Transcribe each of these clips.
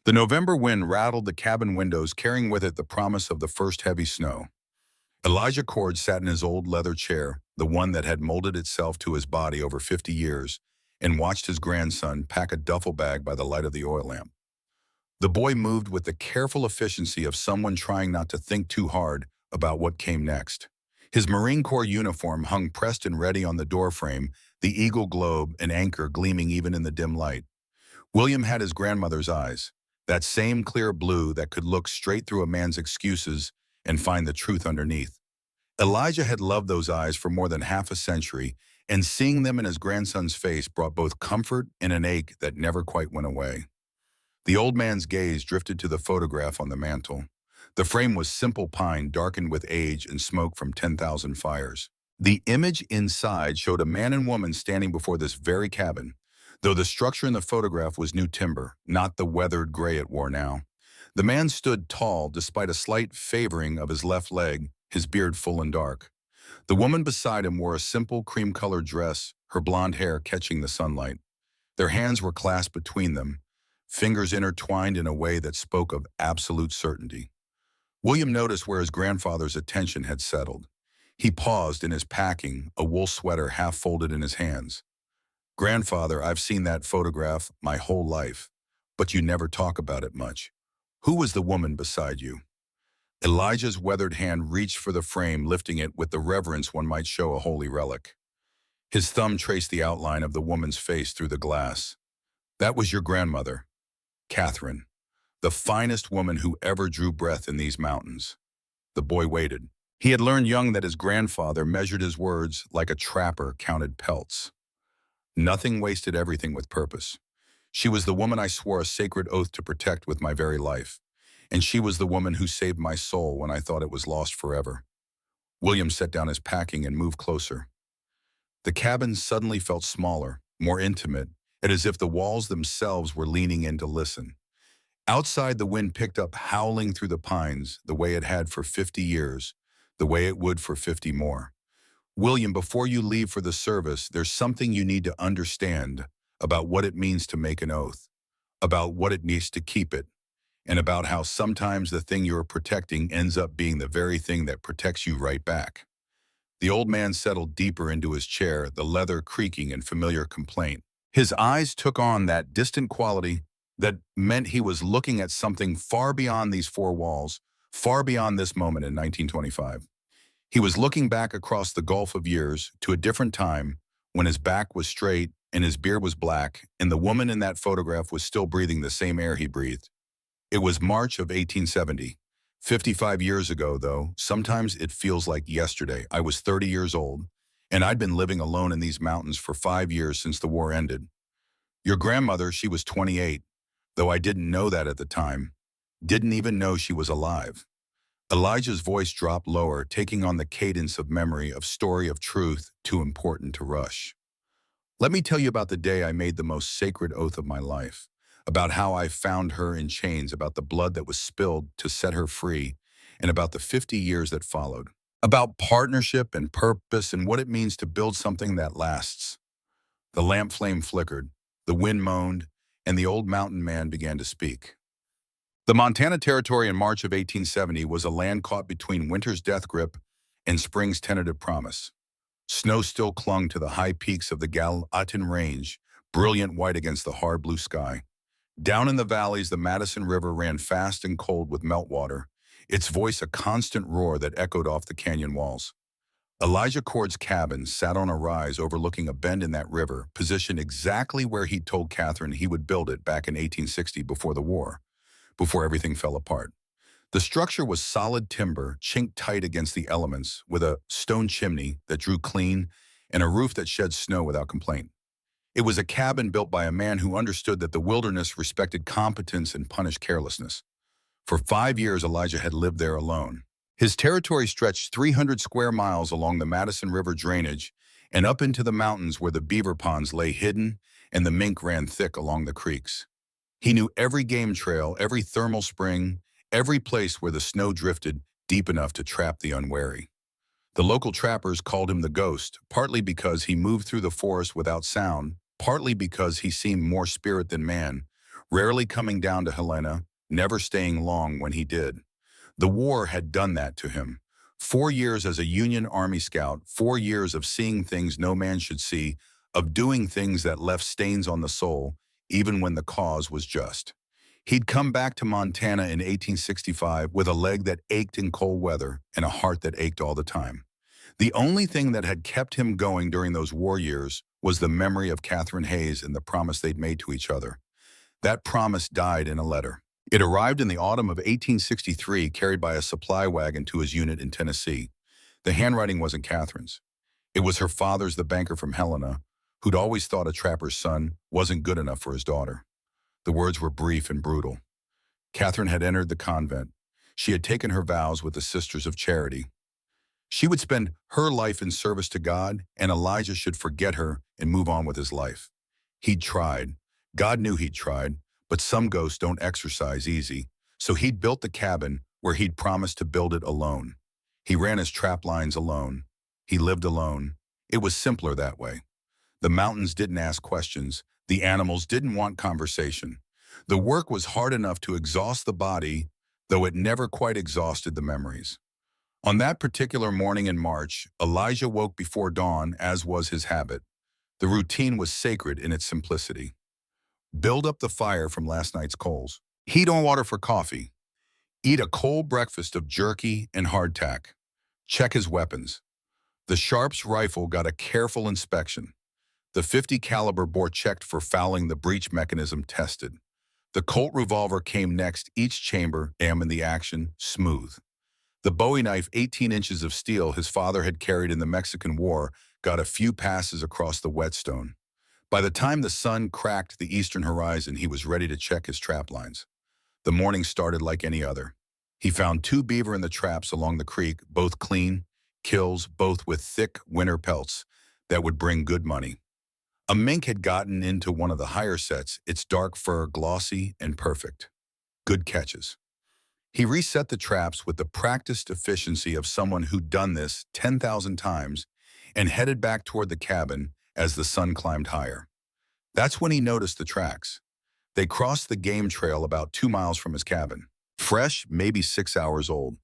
The November wind rattled the cabin windows, carrying with it the promise of the first heavy snow. Elijah Cord sat in his old leather chair, the one that had molded itself to his body over 50 years, and watched his grandson pack a duffel bag by the light of the oil lamp. The boy moved with the careful efficiency of someone trying not to think too hard about what came next. His Marine Corps uniform hung pressed and ready on the doorframe, the eagle globe and anchor gleaming even in the dim light. William had his grandmother's eyes, that same clear blue that could look straight through a man's excuses and find the truth underneath. Elijah had loved those eyes for more than half a century, and seeing them in his grandson's face brought both comfort and an ache that never quite went away. The old man's gaze drifted to the photograph on the mantel. The frame was simple pine darkened with age and smoke from 10,000 fires. The image inside showed a man and woman standing before this very cabin, though the structure in the photograph was new timber, not the weathered gray it wore now. The man stood tall despite a slight favoring of his left leg, his beard full and dark. The woman beside him wore a simple cream-colored dress, her blonde hair catching the sunlight. Their hands were clasped between them, fingers intertwined in a way that spoke of absolute certainty. William noticed where his grandfather's attention had settled. He paused in his packing, a wool sweater half folded in his hands. "Grandfather, I've seen that photograph my whole life, but you never talk about it much. Who was the woman beside you?" Elijah's weathered hand reached for the frame, lifting it with the reverence one might show a holy relic. His thumb traced the outline of the woman's face through the glass. "That was your grandmother, Catherine, the finest woman who ever drew breath in these mountains." The boy waited. He had learned young that his grandfather measured his words like a trapper counted pelts. "Nothing wasted, everything with purpose. She was the woman I swore a sacred oath to protect with my very life. And she was the woman who saved my soul when I thought it was lost forever." William set down his packing and moved closer. The cabin suddenly felt smaller, more intimate, and as if the walls themselves were leaning in to listen. Outside, the wind picked up, howling through the pines, the way it had for 50 years, the way it would for 50 more. "William, before you leave for the service, there's something you need to understand about what it means to make an oath, about what it needs to keep it, and about how sometimes the thing you're protecting ends up being the very thing that protects you right back." The old man settled deeper into his chair, the leather creaking in familiar complaint. His eyes took on that distant quality that meant he was looking at something far beyond these four walls, far beyond this moment in 1925. He was looking back across the gulf of years to a different time when his back was straight and his beard was black, and the woman in that photograph was still breathing the same air he breathed. It was March of 1870. 55 years ago, though, sometimes it feels like yesterday. I was 30 years old, and I'd been living alone in these mountains for 5 years since the war ended. Your grandmother, she was 28, though I didn't know that at the time. Didn't even know she was alive. Elijah's voice dropped lower, taking on the cadence of memory, of story, of truth, too important to rush. "Let me tell you about the day I made the most sacred oath of my life. About how I found her in chains, about the blood that was spilled to set her free, and about the 50 years that followed. About partnership and purpose and what it means to build something that lasts." The lamp flame flickered, the wind moaned, and the old mountain man began to speak. The Montana Territory in March of 1870 was a land caught between winter's death grip and spring's tentative promise. Snow still clung to the high peaks of the Gallatin Range, brilliant white against the hard blue sky. Down in the valleys, the Madison River ran fast and cold with meltwater, its voice a constant roar that echoed off the canyon walls. Elijah Cord's cabin sat on a rise overlooking a bend in that river, positioned exactly where he'd told Catherine he would build it back in 1860 before the war, before everything fell apart. The structure was solid timber, chinked tight against the elements, with a stone chimney that drew clean and a roof that shed snow without complaint. It was a cabin built by a man who understood that the wilderness respected competence and punished carelessness. For 5 years, Elijah had lived there alone. His territory stretched 300 square miles along the Madison River drainage and up into the mountains where the beaver ponds lay hidden and the mink ran thick along the creeks. He knew every game trail, every thermal spring, every place where the snow drifted deep enough to trap the unwary. The local trappers called him the Ghost, partly because he moved through the forest without sound, partly because he seemed more spirit than man, rarely coming down to Helena, never staying long when he did. The war had done that to him. 4 years as a Union Army scout, 4 years of seeing things no man should see, of doing things that left stains on the soul, even when the cause was just. He'd come back to Montana in 1865 with a leg that ached in cold weather and a heart that ached all the time. The only thing that had kept him going during those war years was the memory of Catherine Hayes and the promise they'd made to each other. That promise died in a letter. It arrived in the autumn of 1863, carried by a supply wagon to his unit in Tennessee. The handwriting wasn't Catherine's. It was her father's, the banker from Helena, who'd always thought a trapper's son wasn't good enough for his daughter. The words were brief and brutal. Catherine had entered the convent. She had taken her vows with the Sisters of Charity. She would spend her life in service to God, and Elijah should forget her and move on with his life. He'd tried. God knew he'd tried, but some ghosts don't exercise easy, so he'd built the cabin where he'd promised to build it alone. He ran his trap lines alone. He lived alone. It was simpler that way. The mountains didn't ask questions. The animals didn't want conversation. The work was hard enough to exhaust the body, though it never quite exhausted the memories. On that particular morning in March, Elijah woke before dawn, as was his habit. The routine was sacred in its simplicity. Build up the fire from last night's coals. Heat on water for coffee. Eat a cold breakfast of jerky and hardtack. Check his weapons. The Sharps rifle got a careful inspection. The .50 caliber bore checked for fouling, the breech mechanism tested. The Colt revolver came next, each chamber examined the action, smooth. The Bowie knife, 18 inches of steel his father had carried in the Mexican War, got a few passes across the whetstone. By the time the sun cracked the eastern horizon, he was ready to check his trap lines. The morning started like any other. He found 2 beaver in the traps along the creek, both clean, kills, both with thick winter pelts that would bring good money. A mink had gotten into one of the higher sets, its dark fur glossy and perfect. Good catches. He reset the traps with the practiced efficiency of someone who'd done this 10,000 times and headed back toward the cabin as the sun climbed higher. That's when he noticed the tracks. They crossed the game trail about 2 miles from his cabin. Fresh, maybe 6 hours old.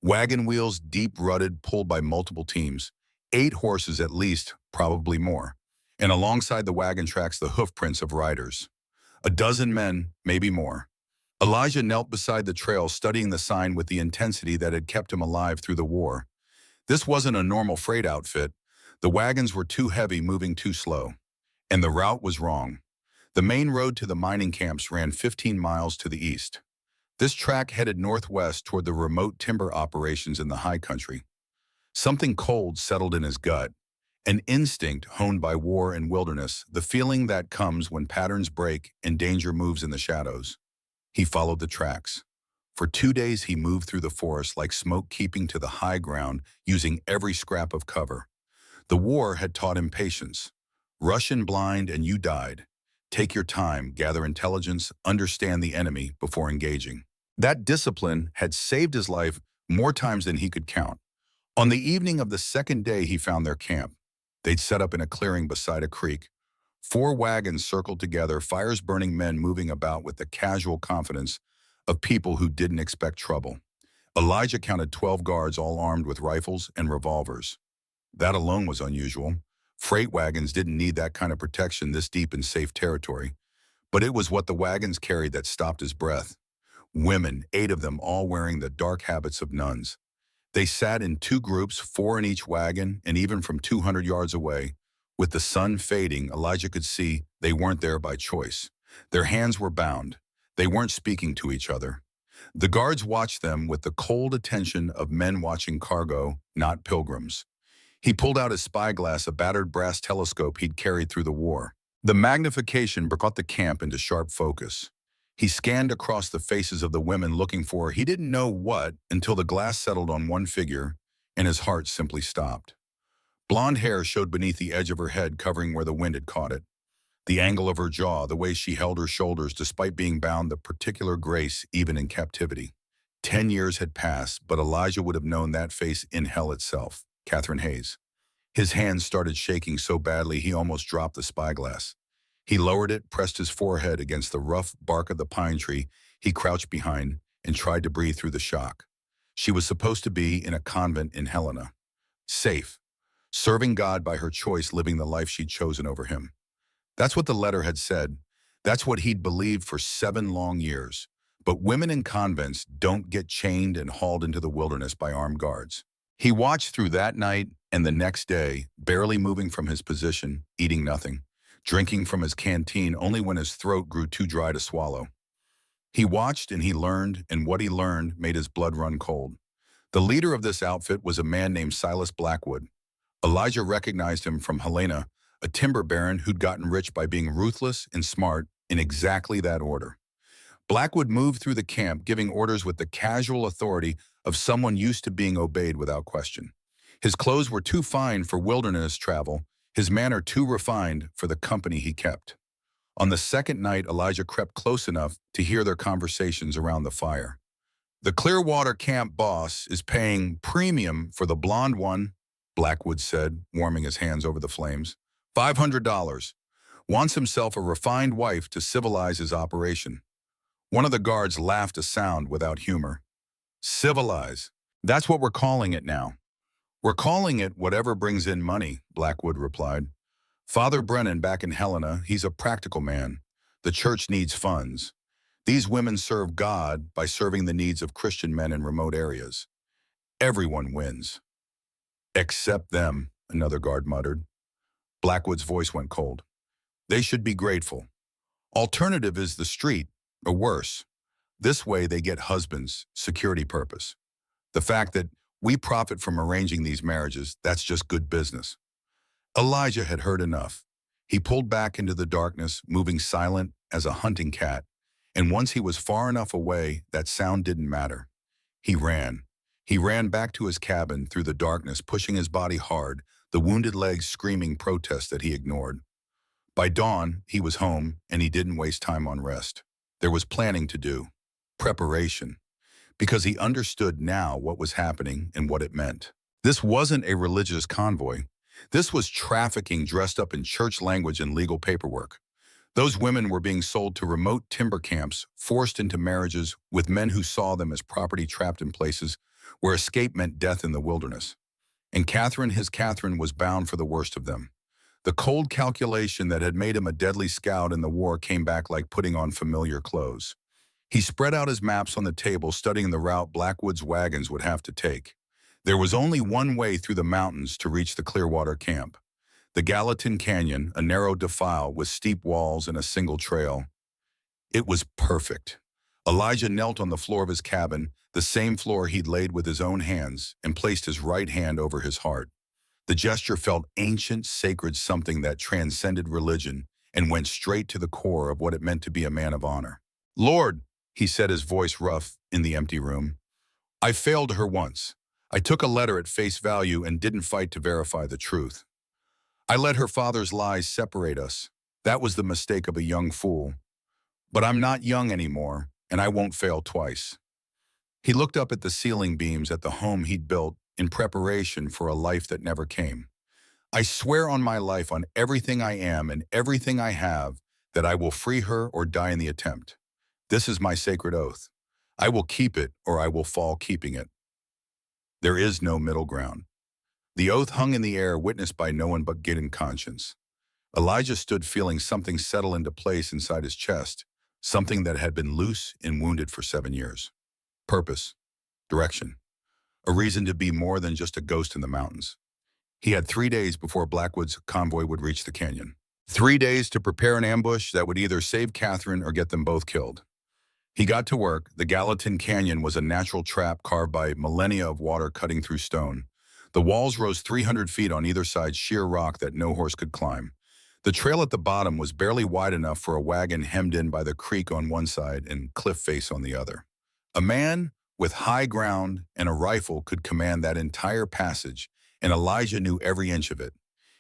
Wagon wheels, deep rutted, pulled by multiple teams. 8 horses at least, probably more. And alongside the wagon tracks, the hoof prints of riders. A dozen men, maybe more. Elijah knelt beside the trail, studying the sign with the intensity that had kept him alive through the war. This wasn't a normal freight outfit. The wagons were too heavy, moving too slow. And the route was wrong. The main road to the mining camps ran 15 miles to the east. This track headed northwest toward the remote timber operations in the high country. Something cold settled in his gut. An instinct honed by war and wilderness, the feeling that comes when patterns break and danger moves in the shadows. He followed the tracks. For 2 days he moved through the forest like smoke, keeping to the high ground, using every scrap of cover. The war had taught him patience. Rush in blind and you died. Take your time, gather intelligence, understand the enemy before engaging. That discipline had saved his life more times than he could count. On the evening of the second day, he found their camp. They'd set up in a clearing beside a creek. 4 wagons circled together, fires burning, men moving about with the casual confidence of people who didn't expect trouble. Elijah counted 12 guards, all armed with rifles and revolvers. That alone was unusual. Freight wagons didn't need that kind of protection this deep in safe territory. But it was what the wagons carried that stopped his breath. Women, 8 of them, all wearing the dark habits of nuns. They sat in 2 groups, 4 in each wagon, and even from 200 yards away, with the sun fading, Elijah could see they weren't there by choice. Their hands were bound. They weren't speaking to each other. The guards watched them with the cold attention of men watching cargo, not pilgrims. He pulled out his spyglass, a battered brass telescope he'd carried through the war. The magnification brought the camp into sharp focus. He scanned across the faces of the women, looking for he didn't know what, until the glass settled on one figure, and his heart simply stopped. Blonde hair showed beneath the edge of her head, covering where the wind had caught it. The angle of her jaw, the way she held her shoulders despite being bound, the particular grace even in captivity. 10 years had passed, but Elijah would have known that face in hell itself, Catherine Hayes. His hands started shaking so badly he almost dropped the spyglass. He lowered it, pressed his forehead against the rough bark of the pine tree he crouched behind, and tried to breathe through the shock. She was supposed to be in a convent in Helena, safe, serving God by her choice, living the life she'd chosen over him. That's what the letter had said. That's what he'd believed for 7 long years. But women in convents don't get chained and hauled into the wilderness by armed guards. He watched through that night and the next day, barely moving from his position, eating nothing, drinking from his canteen only when his throat grew too dry to swallow. He watched and he learned, and what he learned made his blood run cold. The leader of this outfit was a man named Silas Blackwood. Elijah recognized him from Helena, a timber baron who'd gotten rich by being ruthless and smart in exactly that order. Blackwood moved through the camp, giving orders with the casual authority of someone used to being obeyed without question. His clothes were too fine for wilderness travel, his manner too refined for the company he kept. On the second night, Elijah crept close enough to hear their conversations around the fire. "The Clearwater camp boss is paying premium for the blonde one," Blackwood said, warming his hands over the flames. $500. Wants himself a refined wife to civilize his operation. One of the guards laughed a sound without humor. "Civilize. That's what we're calling it now." "We're calling it whatever brings in money," Blackwood replied. "Father Brennan back in Helena, he's a practical man. The church needs funds. These women serve God by serving the needs of Christian men in remote areas. Everyone wins." "Except them," another guard muttered. Blackwood's voice went cold. "They should be grateful. Alternative is the street, or worse. This way they get husbands, security purpose. The fact that we profit from arranging these marriages, that's just good business." Elijah had heard enough. He pulled back into the darkness, moving silent as a hunting cat, and once he was far enough away, that sound didn't matter. He ran. He ran back to his cabin through the darkness, pushing his body hard, the wounded legs screaming protest that he ignored. By dawn, he was home, and he didn't waste time on rest. There was planning to do, preparation, because he understood now what was happening and what it meant. This wasn't a religious convoy. This was trafficking dressed up in church language and legal paperwork. Those women were being sold to remote timber camps, forced into marriages with men who saw them as property trapped in places where escape meant death in the wilderness. And Catherine, his Catherine, was bound for the worst of them. The cold calculation that had made him a deadly scout in the war came back like putting on familiar clothes. He spread out his maps on the table, studying the route Blackwood's wagons would have to take. There was only one way through the mountains to reach the Clearwater camp. The Gallatin Canyon, a narrow defile with steep walls and a single trail. It was perfect. Elijah knelt on the floor of his cabin, the same floor he'd laid with his own hands, and placed his right hand over his heart. The gesture felt ancient, sacred, something that transcended religion and went straight to the core of what it meant to be a man of honor. "Lord," he said, his voice rough in the empty room, "I failed her once. I took a letter at face value and didn't fight to verify the truth. I let her father's lies separate us. That was the mistake of a young fool. But I'm not young anymore, and I won't fail twice." He looked up at the ceiling beams at the home he'd built in preparation for a life that never came. "I swear on my life, on everything I am and everything I have, that I will free her or die in the attempt. This is my sacred oath. I will keep it or I will fall keeping it. There is no middle ground." The oath hung in the air, witnessed by no one but Gideon conscience. Elijah stood, feeling something settle into place inside his chest, something that had been loose and wounded for 7 years. Purpose, direction, a reason to be more than just a ghost in the mountains. He had 3 days before Blackwood's convoy would reach the canyon. 3 days to prepare an ambush that would either save Catherine or get them both killed. He got to work. The Gallatin Canyon was a natural trap carved by millennia of water cutting through stone. The walls rose 300 feet on either side, sheer rock that no horse could climb. The trail at the bottom was barely wide enough for a wagon, hemmed in by the creek on one side and cliff face on the other. A man with high ground and a rifle could command that entire passage, and Elijah knew every inch of it.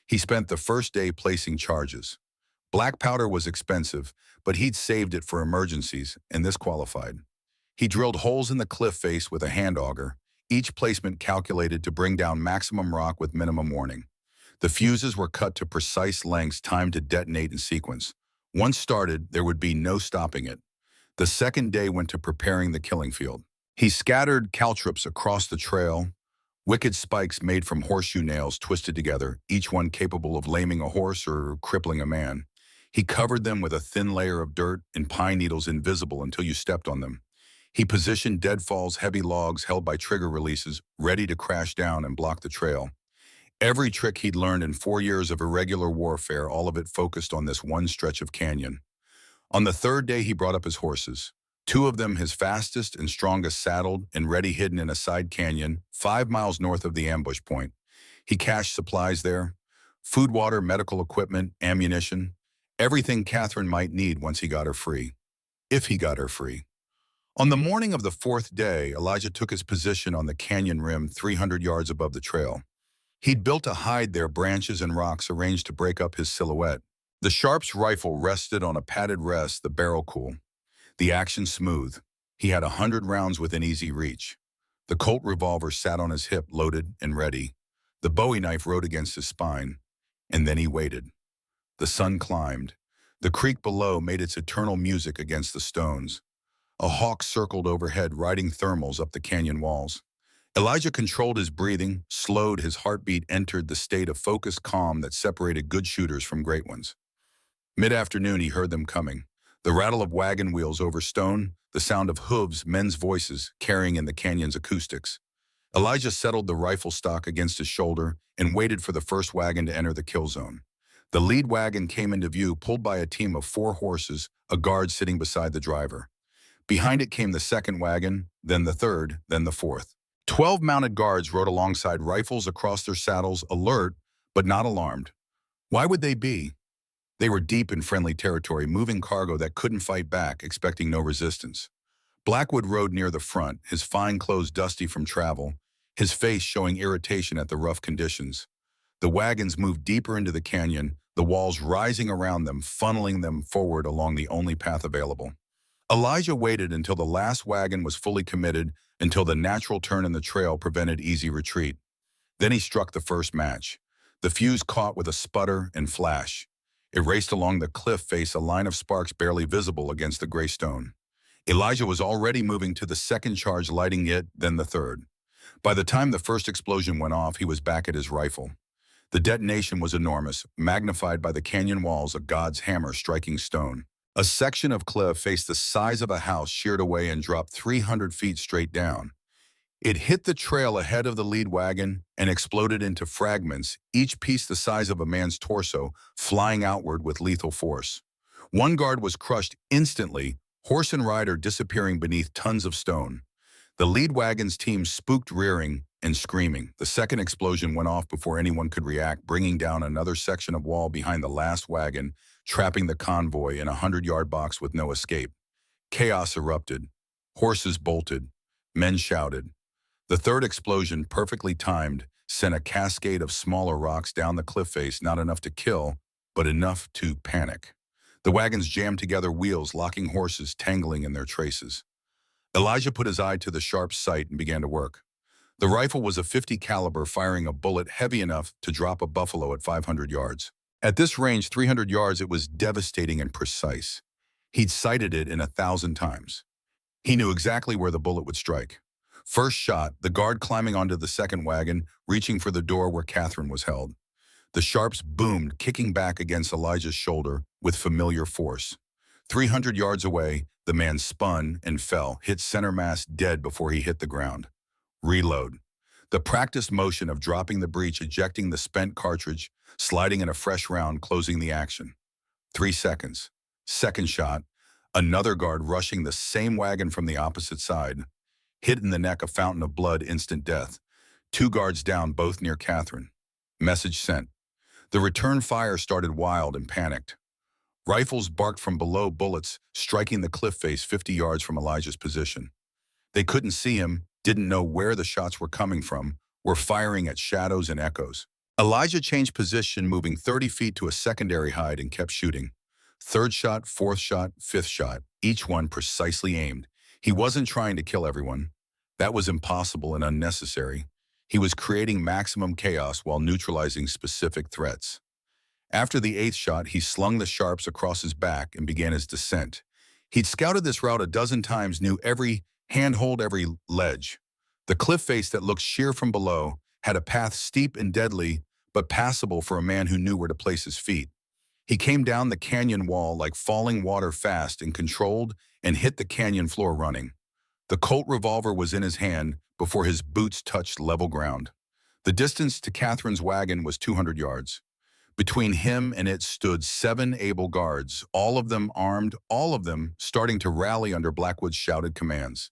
He spent the first day placing charges. Black powder was expensive, but he'd saved it for emergencies, and this qualified. He drilled holes in the cliff face with a hand auger, each placement calculated to bring down maximum rock with minimum warning. The fuses were cut to precise lengths timed to detonate in sequence. Once started, there would be no stopping it. The second day went to preparing the killing field. He scattered caltrops across the trail, wicked spikes made from horseshoe nails twisted together, each one capable of laming a horse or crippling a man. He covered them with a thin layer of dirt and pine needles invisible until you stepped on them. He positioned deadfalls, heavy logs held by trigger releases, ready to crash down and block the trail. Every trick he'd learned in 4 years of irregular warfare, all of it focused on this one stretch of canyon. On the third day, he brought up his horses. Two of them, his fastest and strongest, saddled and ready, hidden in a side canyon 5 miles north of the ambush point. He cached supplies there: food, water, medical equipment, ammunition, everything Catherine might need once he got her free. If he got her free. On the morning of the fourth day, Elijah took his position on the canyon rim 300 yards above the trail. He'd built a hide there, branches and rocks arranged to break up his silhouette. The Sharp's rifle rested on a padded rest, the barrel cool, the action smooth. He had 100 rounds within easy reach. The Colt revolver sat on his hip, loaded and ready. The Bowie knife rode against his spine. And then he waited. The sun climbed. The creek below made its eternal music against the stones. A hawk circled overhead, riding thermals up the canyon walls. Elijah controlled his breathing, slowed his heartbeat, entered the state of focused calm that separated good shooters from great ones. Mid-afternoon, he heard them coming. The rattle of wagon wheels over stone, the sound of hooves, men's voices carrying in the canyon's acoustics. Elijah settled the rifle stock against his shoulder and waited for the first wagon to enter the kill zone. The lead wagon came into view, pulled by a team of 4 horses, a guard sitting beside the driver. Behind it came the second wagon, then the third, then the fourth. 12 mounted guards rode alongside, rifles across their saddles, alert but not alarmed. Why would they be? They were deep in friendly territory, moving cargo that couldn't fight back, expecting no resistance. Blackwood rode near the front, his fine clothes dusty from travel, his face showing irritation at the rough conditions. The wagons moved deeper into the canyon, the walls rising around them, funneling them forward along the only path available. Elijah waited until the last wagon was fully committed, until the natural turn in the trail prevented easy retreat. Then he struck the first match. The fuse caught with a sputter and flash. It raced along the cliff face, a line of sparks barely visible against the gray stone. Elijah was already moving to the second charge, lighting it, then the third. By the time the first explosion went off, he was back at his rifle. The detonation was enormous, magnified by the canyon walls, a god's hammer striking stone. A section of cliff faced the size of a house, sheared away and dropped 300 feet straight down. It hit the trail ahead of the lead wagon and exploded into fragments, each piece the size of a man's torso, flying outward with lethal force. One guard was crushed instantly, horse and rider disappearing beneath tons of stone. The lead wagon's team spooked, rearing and screaming. The second explosion went off before anyone could react, bringing down another section of wall behind the last wagon, trapping the convoy in a 100-yard box with no escape. Chaos erupted. Horses bolted. Men shouted. The third explosion, perfectly timed, sent a cascade of smaller rocks down the cliff face, not enough to kill, but enough to panic. The wagons jammed together, wheels locking, horses tangling in their traces. Elijah put his eye to the Sharp sight and began to work. The rifle was a .50 caliber, firing a bullet heavy enough to drop a buffalo at 500 yards. At this range, 300 yards, it was devastating and precise. He'd sighted it in 1,000 times. He knew exactly where the bullet would strike. First shot, the guard climbing onto the second wagon, reaching for the door where Catherine was held. The Sharps boomed, kicking back against Elijah's shoulder with familiar force. 300 yards away, the man spun and fell, hit center mass dead before he hit the ground. Reload. The practiced motion of dropping the breech, ejecting the spent cartridge, sliding in a fresh round, closing the action. 3 seconds. Second shot. Another guard rushing the same wagon from the opposite side. Hit in the neck, a fountain of blood, instant death. 2 guards down, both near Catherine. Message sent. The return fire started wild and panicked. Rifles barked from below, bullets striking the cliff face 50 yards from Elijah's position. They couldn't see him, didn't know where the shots were coming from, were firing at shadows and echoes. Elijah changed position, moving 30 feet to a secondary hide, and kept shooting. Third shot, fourth shot, fifth shot, each one precisely aimed. He wasn't trying to kill everyone. That was impossible and unnecessary. He was creating maximum chaos while neutralizing specific threats. After the eighth shot, he slung the sharps across his back and began his descent. He'd scouted this route a dozen times, knew every handhold, every ledge. The cliff face that looked sheer from below had a path steep and deadly, but passable for a man who knew where to place his feet. He came down the canyon wall like falling water, fast and controlled, and hit the canyon floor running. The Colt revolver was in his hand before his boots touched level ground. The distance to Catherine's wagon was 200 yards. Between him and it stood 7 able guards, all of them armed, all of them starting to rally under Blackwood's shouted commands.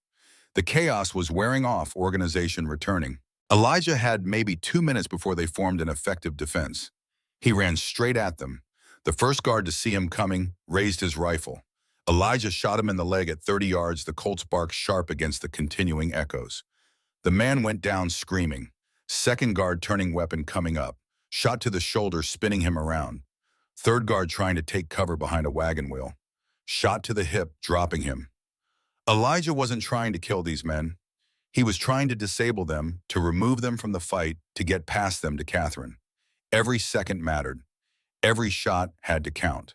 The chaos was wearing off, organization returning. Elijah had maybe 2 minutes before they formed an effective defense. He ran straight at them. The first guard to see him coming raised his rifle. Elijah shot him in the leg at 30 yards, the Colt's bark sharp against the continuing echoes. The man went down screaming. Second guard turning weapon coming up. Shot to the shoulder, spinning him around. Third guard trying to take cover behind a wagon wheel. Shot to the hip, dropping him. Elijah wasn't trying to kill these men. He was trying to disable them, to remove them from the fight, to get past them to Catherine. Every second mattered. Every shot had to count.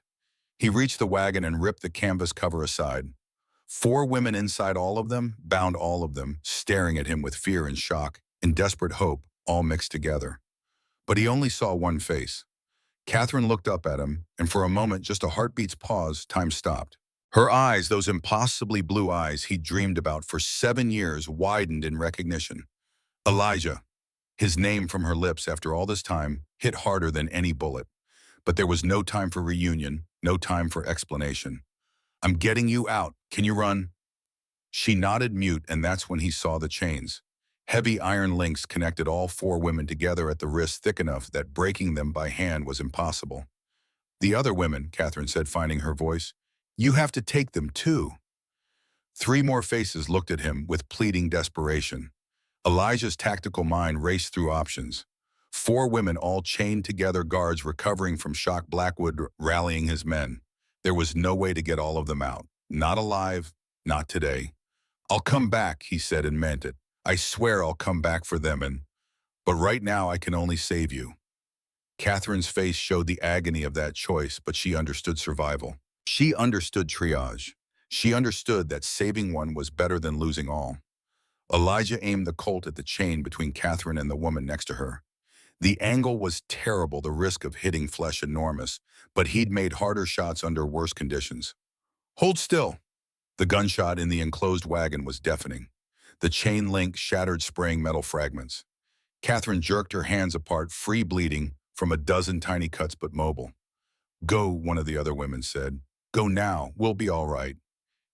He reached the wagon and ripped the canvas cover aside. 4 women inside, all of them, bound all of them, staring at him with fear and shock and desperate hope, all mixed together. But he only saw one face. Catherine looked up at him, and for a moment, just a heartbeat's pause, time stopped. Her eyes, those impossibly blue eyes he'd dreamed about for 7 years, widened in recognition. Elijah. His name from her lips after all this time hit harder than any bullet. But there was no time for reunion, no time for explanation. "I'm getting you out. Can you run?" She nodded mute, and that's when he saw the chains. Heavy iron links connected all 4 women together at the wrist, thick enough that breaking them by hand was impossible. "The other women," Catherine said, finding her voice. "You have to take them too." 3 more faces looked at him with pleading desperation. Elijah's tactical mind raced through options. 4 women all chained together, guards recovering from shock, Blackwood rallying his men. There was no way to get all of them out. Not alive, not today. "I'll come back," he said, and meant it. "I swear I'll come back for them, but right now I can only save you." Catherine's face showed the agony of that choice, but she understood survival. She understood triage. She understood that saving one was better than losing all. Elijah aimed the Colt at the chain between Catherine and the woman next to her. The angle was terrible, the risk of hitting flesh enormous, but he'd made harder shots under worse conditions. "Hold still." The gunshot in the enclosed wagon was deafening. The chain link shattered, spraying metal fragments. Catherine jerked her hands apart, free, bleeding from a dozen tiny cuts, but mobile. "Go," one of the other women said. "Go now, we'll be all right."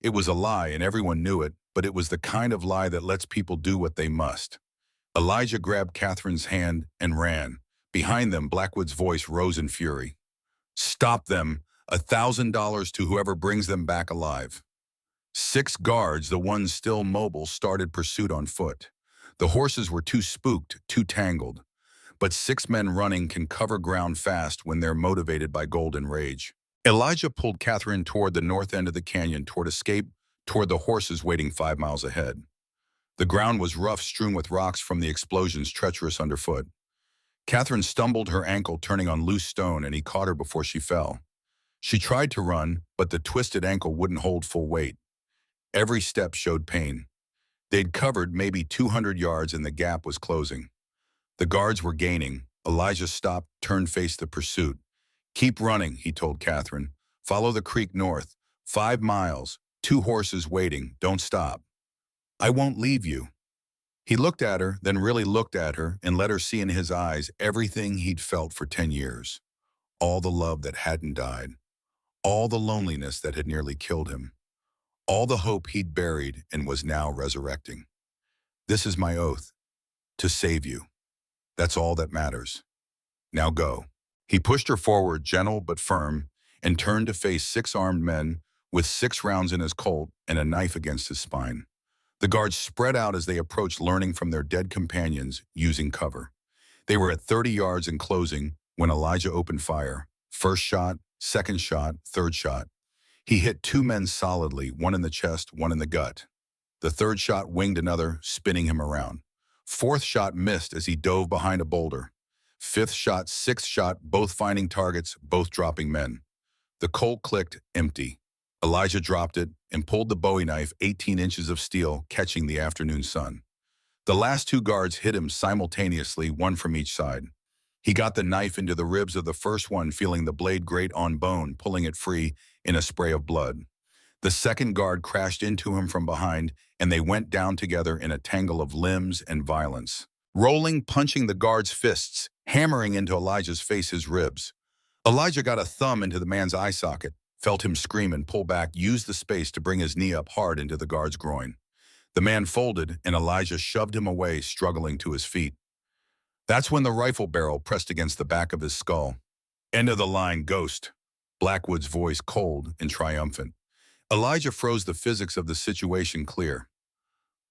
It was a lie, and everyone knew it, but it was the kind of lie that lets people do what they must. Elijah grabbed Catherine's hand and ran. Behind them, Blackwood's voice rose in fury. "Stop them! $1,000 to whoever brings them back alive." 6 guards, the ones still mobile, started pursuit on foot. The horses were too spooked, too tangled. But 6 men running can cover ground fast when they're motivated by golden rage. Elijah pulled Catherine toward the north end of the canyon, toward escape, toward the horses waiting 5 miles ahead. The ground was rough, strewn with rocks from the explosions, treacherous underfoot. Catherine stumbled, her ankle turning on loose stone, and he caught her before she fell. She tried to run, but the twisted ankle wouldn't hold full weight. Every step showed pain. They'd covered maybe 200 yards, and the gap was closing. The guards were gaining. Elijah stopped, turned, faced the pursuit. "Keep running," he told Catherine. "Follow the creek north. 5 miles. 2 horses waiting. Don't stop." "I won't leave you." He looked at her, then really looked at her, and let her see in his eyes everything he'd felt for 10 years. All the love that hadn't died. All the loneliness that had nearly killed him. All the hope he'd buried and was now resurrecting. "This is my oath. To save you. That's all that matters. Now go." He pushed her forward, gentle but firm, and turned to face 6 armed men with 6 rounds in his Colt and a knife against his spine. The guards spread out as they approached, learning from their dead companions, using cover. They were at 30 yards and closing when Elijah opened fire. First shot, second shot, third shot. He hit 2 men solidly, one in the chest, one in the gut. The third shot winged another, spinning him around. Fourth shot missed as he dove behind a boulder. Fifth shot, sixth shot, both finding targets, both dropping men. The Colt clicked, empty. Elijah dropped it and pulled the Bowie knife, 18 inches of steel, catching the afternoon sun. The last two guards hit him simultaneously, one from each side. He got the knife into the ribs of the first one, feeling the blade grate on bone, pulling it free in a spray of blood. The second guard crashed into him from behind, and they went down together in a tangle of limbs and violence. Rolling, punching the guard's fists, hammering into Elijah's face, his ribs. Elijah got a thumb into the man's eye socket, felt him scream and pull back, used the space to bring his knee up hard into the guard's groin. The man folded, and Elijah shoved him away, struggling to his feet. That's when the rifle barrel pressed against the back of his skull. End of the line, Ghost. Blackwood's voice cold and triumphant. Elijah froze, the physics of the situation clear.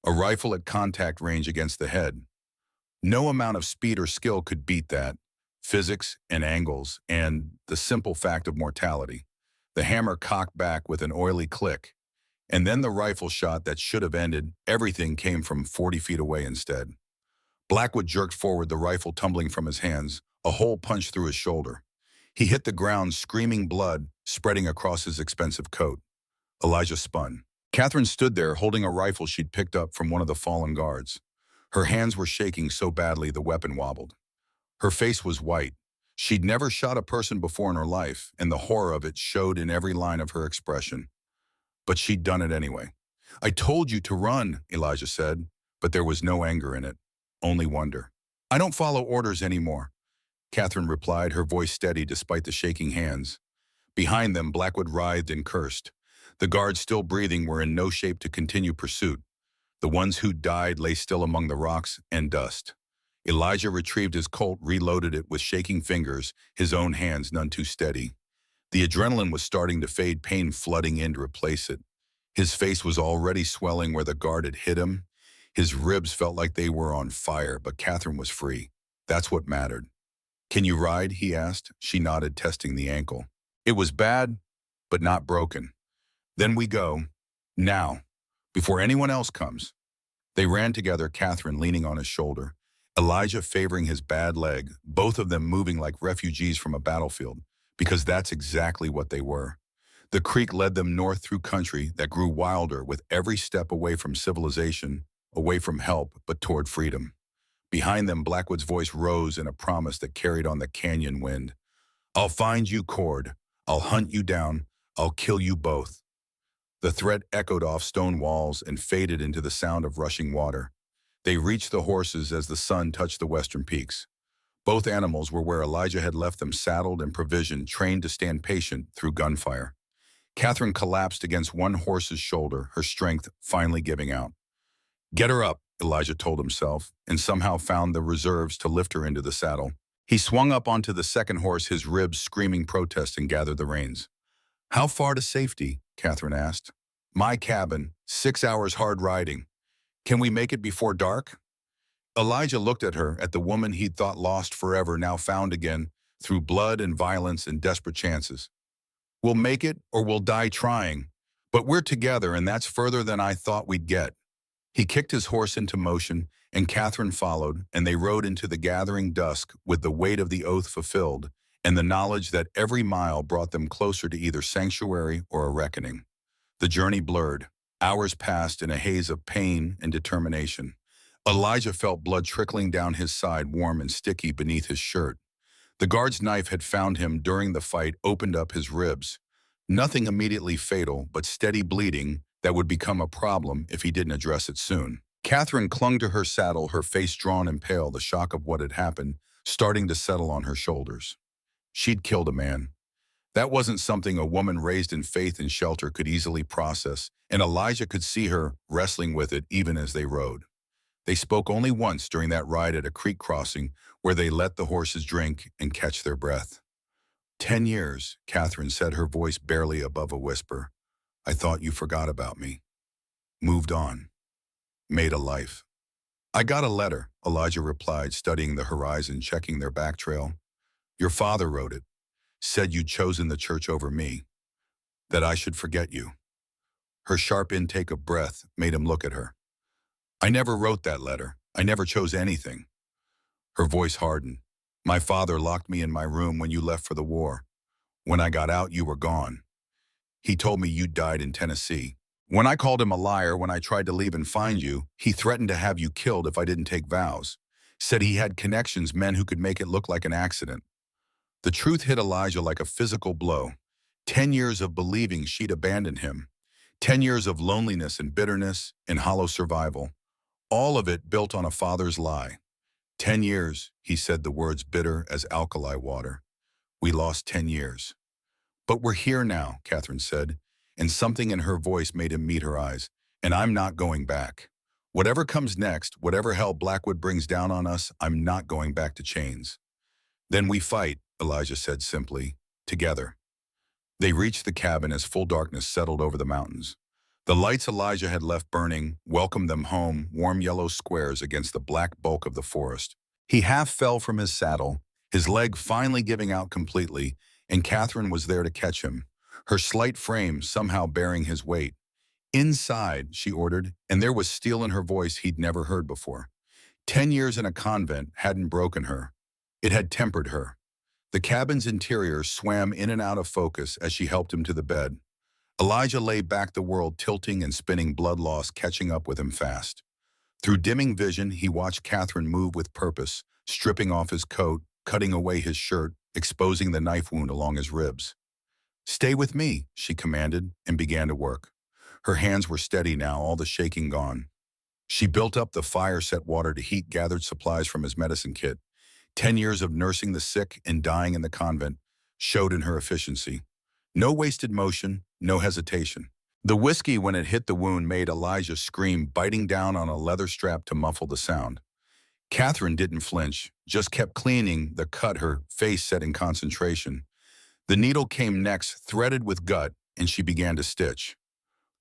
A rifle at contact range against the head. No amount of speed or skill could beat that. Physics and angles and the simple fact of mortality. The hammer cocked back with an oily click. And then the rifle shot that should have ended, everything came from 40 feet away instead. Blackwood jerked forward, the rifle tumbling from his hands, a hole punched through his shoulder. He hit the ground, screaming, blood spreading across his expensive coat. Elijah spun. Catherine stood there, holding a rifle she'd picked up from one of the fallen guards. Her hands were shaking so badly the weapon wobbled. Her face was white. She'd never shot a person before in her life, and the horror of it showed in every line of her expression. But she'd done it anyway. I told you to run, Elijah said, but there was no anger in it, only wonder. I don't follow orders anymore, Catherine replied, her voice steady despite the shaking hands. Behind them, Blackwood writhed and cursed. The guards, still breathing, were in no shape to continue pursuit. The ones who died lay still among the rocks and dust. Elijah retrieved his Colt, reloaded it with shaking fingers, his own hands none too steady. The adrenaline was starting to fade, pain flooding in to replace it. His face was already swelling where the guard had hit him. His ribs felt like they were on fire, but Catherine was free. That's what mattered. Can you ride? He asked. She nodded, testing the ankle. It was bad, but not broken. Then we go. Now, before anyone else comes. They ran together, Catherine leaning on his shoulder, Elijah favoring his bad leg, both of them moving like refugees from a battlefield, because that's exactly what they were. The creek led them north through country that grew wilder with every step, away from civilization, away from help, but toward freedom. Behind them, Blackwood's voice rose in a promise that carried on the canyon wind. I'll find you, Cord. I'll hunt you down. I'll kill you both. The threat echoed off stone walls and faded into the sound of rushing water. They reached the horses as the sun touched the western peaks. Both animals were where Elijah had left them, saddled and provisioned, trained to stand patient through gunfire. Catherine collapsed against one horse's shoulder, her strength finally giving out. Get her up, Elijah told himself, and somehow found the reserves to lift her into the saddle. He swung up onto the second horse, his ribs screaming protest, and gathered the reins. How far to safety? Catherine asked. My cabin, 6 hours hard riding. Can we make it before dark? Elijah looked at her, at the woman he'd thought lost forever, now found again, through blood and violence and desperate chances. We'll make it, or we'll die trying. But we're together, and that's further than I thought we'd get. He kicked his horse into motion, and Catherine followed, and they rode into the gathering dusk with the weight of the oath fulfilled, and the knowledge that every mile brought them closer to either sanctuary or a reckoning. The journey blurred. Hours passed in a haze of pain and determination. Elijah felt blood trickling down his side, warm and sticky beneath his shirt. The guard's knife had found him during the fight, opened up his ribs. Nothing immediately fatal, but steady bleeding that would become a problem if he didn't address it soon. Catherine clung to her saddle, her face drawn and pale, the shock of what had happened starting to settle on her shoulders. She'd killed a man. That wasn't something a woman raised in faith and shelter could easily process, and Elijah could see her wrestling with it even as they rode. They spoke only once during that ride at a creek crossing where they let the horses drink and catch their breath. 10 years, Catherine said, her voice barely above a whisper. I thought you forgot about me. Moved on. Made a life. I got a letter, Elijah replied, studying the horizon, checking their back trail. Your father wrote it. Said you'd chosen the church over me. That I should forget you. Her sharp intake of breath made him look at her. I never wrote that letter. I never chose anything. Her voice hardened. My father locked me in my room when you left for the war. When I got out, you were gone. He told me you died in Tennessee. When I called him a liar when I tried to leave and find you, he threatened to have you killed if I didn't take vows. Said he had connections, men who could make it look like an accident. The truth hit Elijah like a physical blow. 10 years of believing she'd abandoned him. 10 years of loneliness and bitterness and hollow survival. All of it built on a father's lie. 10 years, he said the words bitter as alkali water. We lost 10 years. But we're here now, Catherine said, and something in her voice made him meet her eyes. And I'm not going back. Whatever comes next, whatever hell Blackwood brings down on us, I'm not going back to chains. Then we fight, Elijah said simply, together. They reached the cabin as full darkness settled over the mountains. The lights Elijah had left burning welcomed them home, warm yellow squares against the black bulk of the forest. He half fell from his saddle, his leg finally giving out completely, and Catherine was there to catch him, her slight frame somehow bearing his weight. Inside, she ordered, and there was steel in her voice he'd never heard before. 10 years in a convent hadn't broken her. It had tempered her. The cabin's interior swam in and out of focus as she helped him to the bed. Elijah lay back, the world tilting and spinning, blood loss catching up with him fast. Through dimming vision, he watched Catherine move with purpose, stripping off his coat, cutting away his shirt, exposing the knife wound along his ribs. "Stay with me," she commanded, and began to work. Her hands were steady now, all the shaking gone. She built up the fire, set water to heat, gathered supplies from his medicine kit. 10 years of nursing the sick and dying in the convent showed in her efficiency. No wasted motion, no hesitation. The whiskey, when it hit the wound, made Elijah scream, biting down on a leather strap to muffle the sound. Catherine didn't flinch, just kept cleaning the cut, her face set in concentration. The needle came next, threaded with gut, and she began to stitch.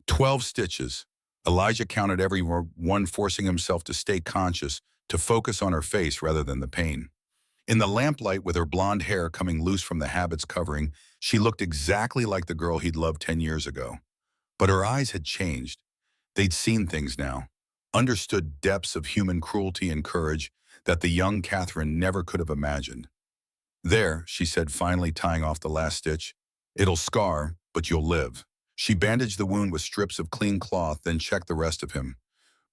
12 stitches. Elijah counted every one, forcing himself to stay conscious, to focus on her face rather than the pain. In the lamplight, with her blonde hair coming loose from the habit's covering, she looked exactly like the girl he'd loved 10 years ago. But her eyes had changed. They'd seen things now, understood depths of human cruelty and courage that the young Catherine never could have imagined. "There," she said, finally tying off the last stitch. "It'll scar, but you'll live." She bandaged the wound with strips of clean cloth, then checked the rest of him.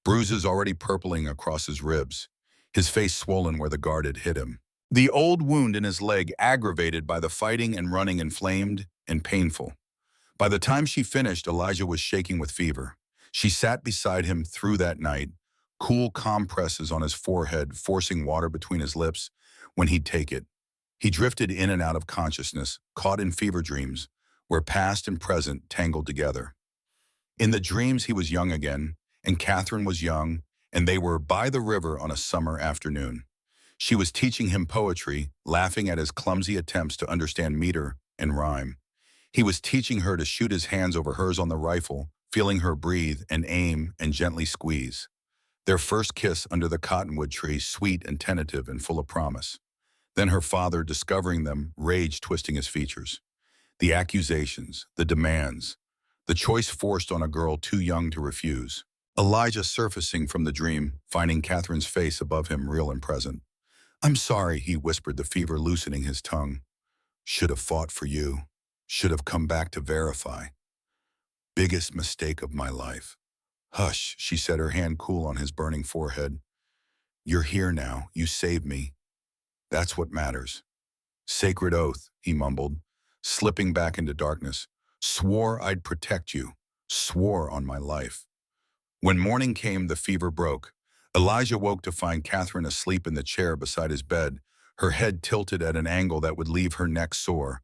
Bruises already purpling across his ribs, his face swollen where the guard had hit him. The old wound in his leg, aggravated by the fighting and running, inflamed and painful. By the time she finished, Elijah was shaking with fever. She sat beside him through that night, cool compresses on his forehead, forcing water between his lips when he'd take it. He drifted in and out of consciousness, caught in fever dreams, where past and present tangled together. In the dreams, he was young again, and Catherine was young, and they were by the river on a summer afternoon. She was teaching him poetry, laughing at his clumsy attempts to understand meter and rhyme. He was teaching her to shoot, his hands over hers on the rifle, feeling her breathe and aim and gently squeeze. Their first kiss under the cottonwood tree, sweet and tentative and full of promise. Then her father, discovering them, rage twisting his features. The accusations, the demands, the choice forced on a girl too young to refuse. Elijah surfacing from the dream, finding Catherine's face above him, real and present. "I'm sorry," he whispered, the fever loosening his tongue. "Should have fought for you. Should have come back to verify. Biggest mistake of my life." "Hush," she said, her hand cool on his burning forehead. "You're here now. You saved me. That's what matters." "Sacred oath," he mumbled, slipping back into darkness. "Swore I'd protect you. Swore on my life." When morning came, the fever broke. Elijah woke to find Catherine asleep in the chair beside his bed, her head tilted at an angle that would leave her neck sore.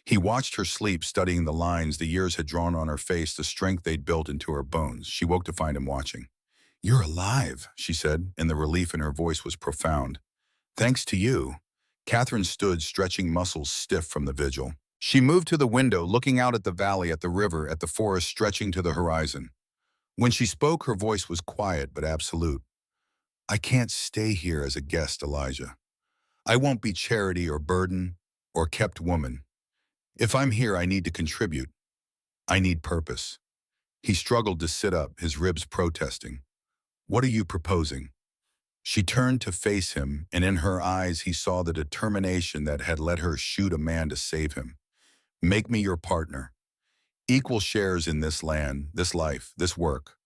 He watched her sleep, studying the lines the years had drawn on her face, the strength they'd built into her bones. She woke to find him watching. "You're alive," she said, and the relief in her voice was profound. "Thanks to you." Catherine stood, stretching muscles stiff from the vigil. She moved to the window, looking out at the valley, at the river, at the forest stretching to the horizon. When she spoke, her voice was quiet but absolute. "I can't stay here as a guest, Elijah. I won't be charity or burden or kept woman. If I'm here, I need to contribute. I need purpose." He struggled to sit up, his ribs protesting. "What are you proposing?" She turned to face him, and in her eyes he saw the determination that had let her shoot a man to save him. Make me your partner. Equal shares in this land, this life, this work.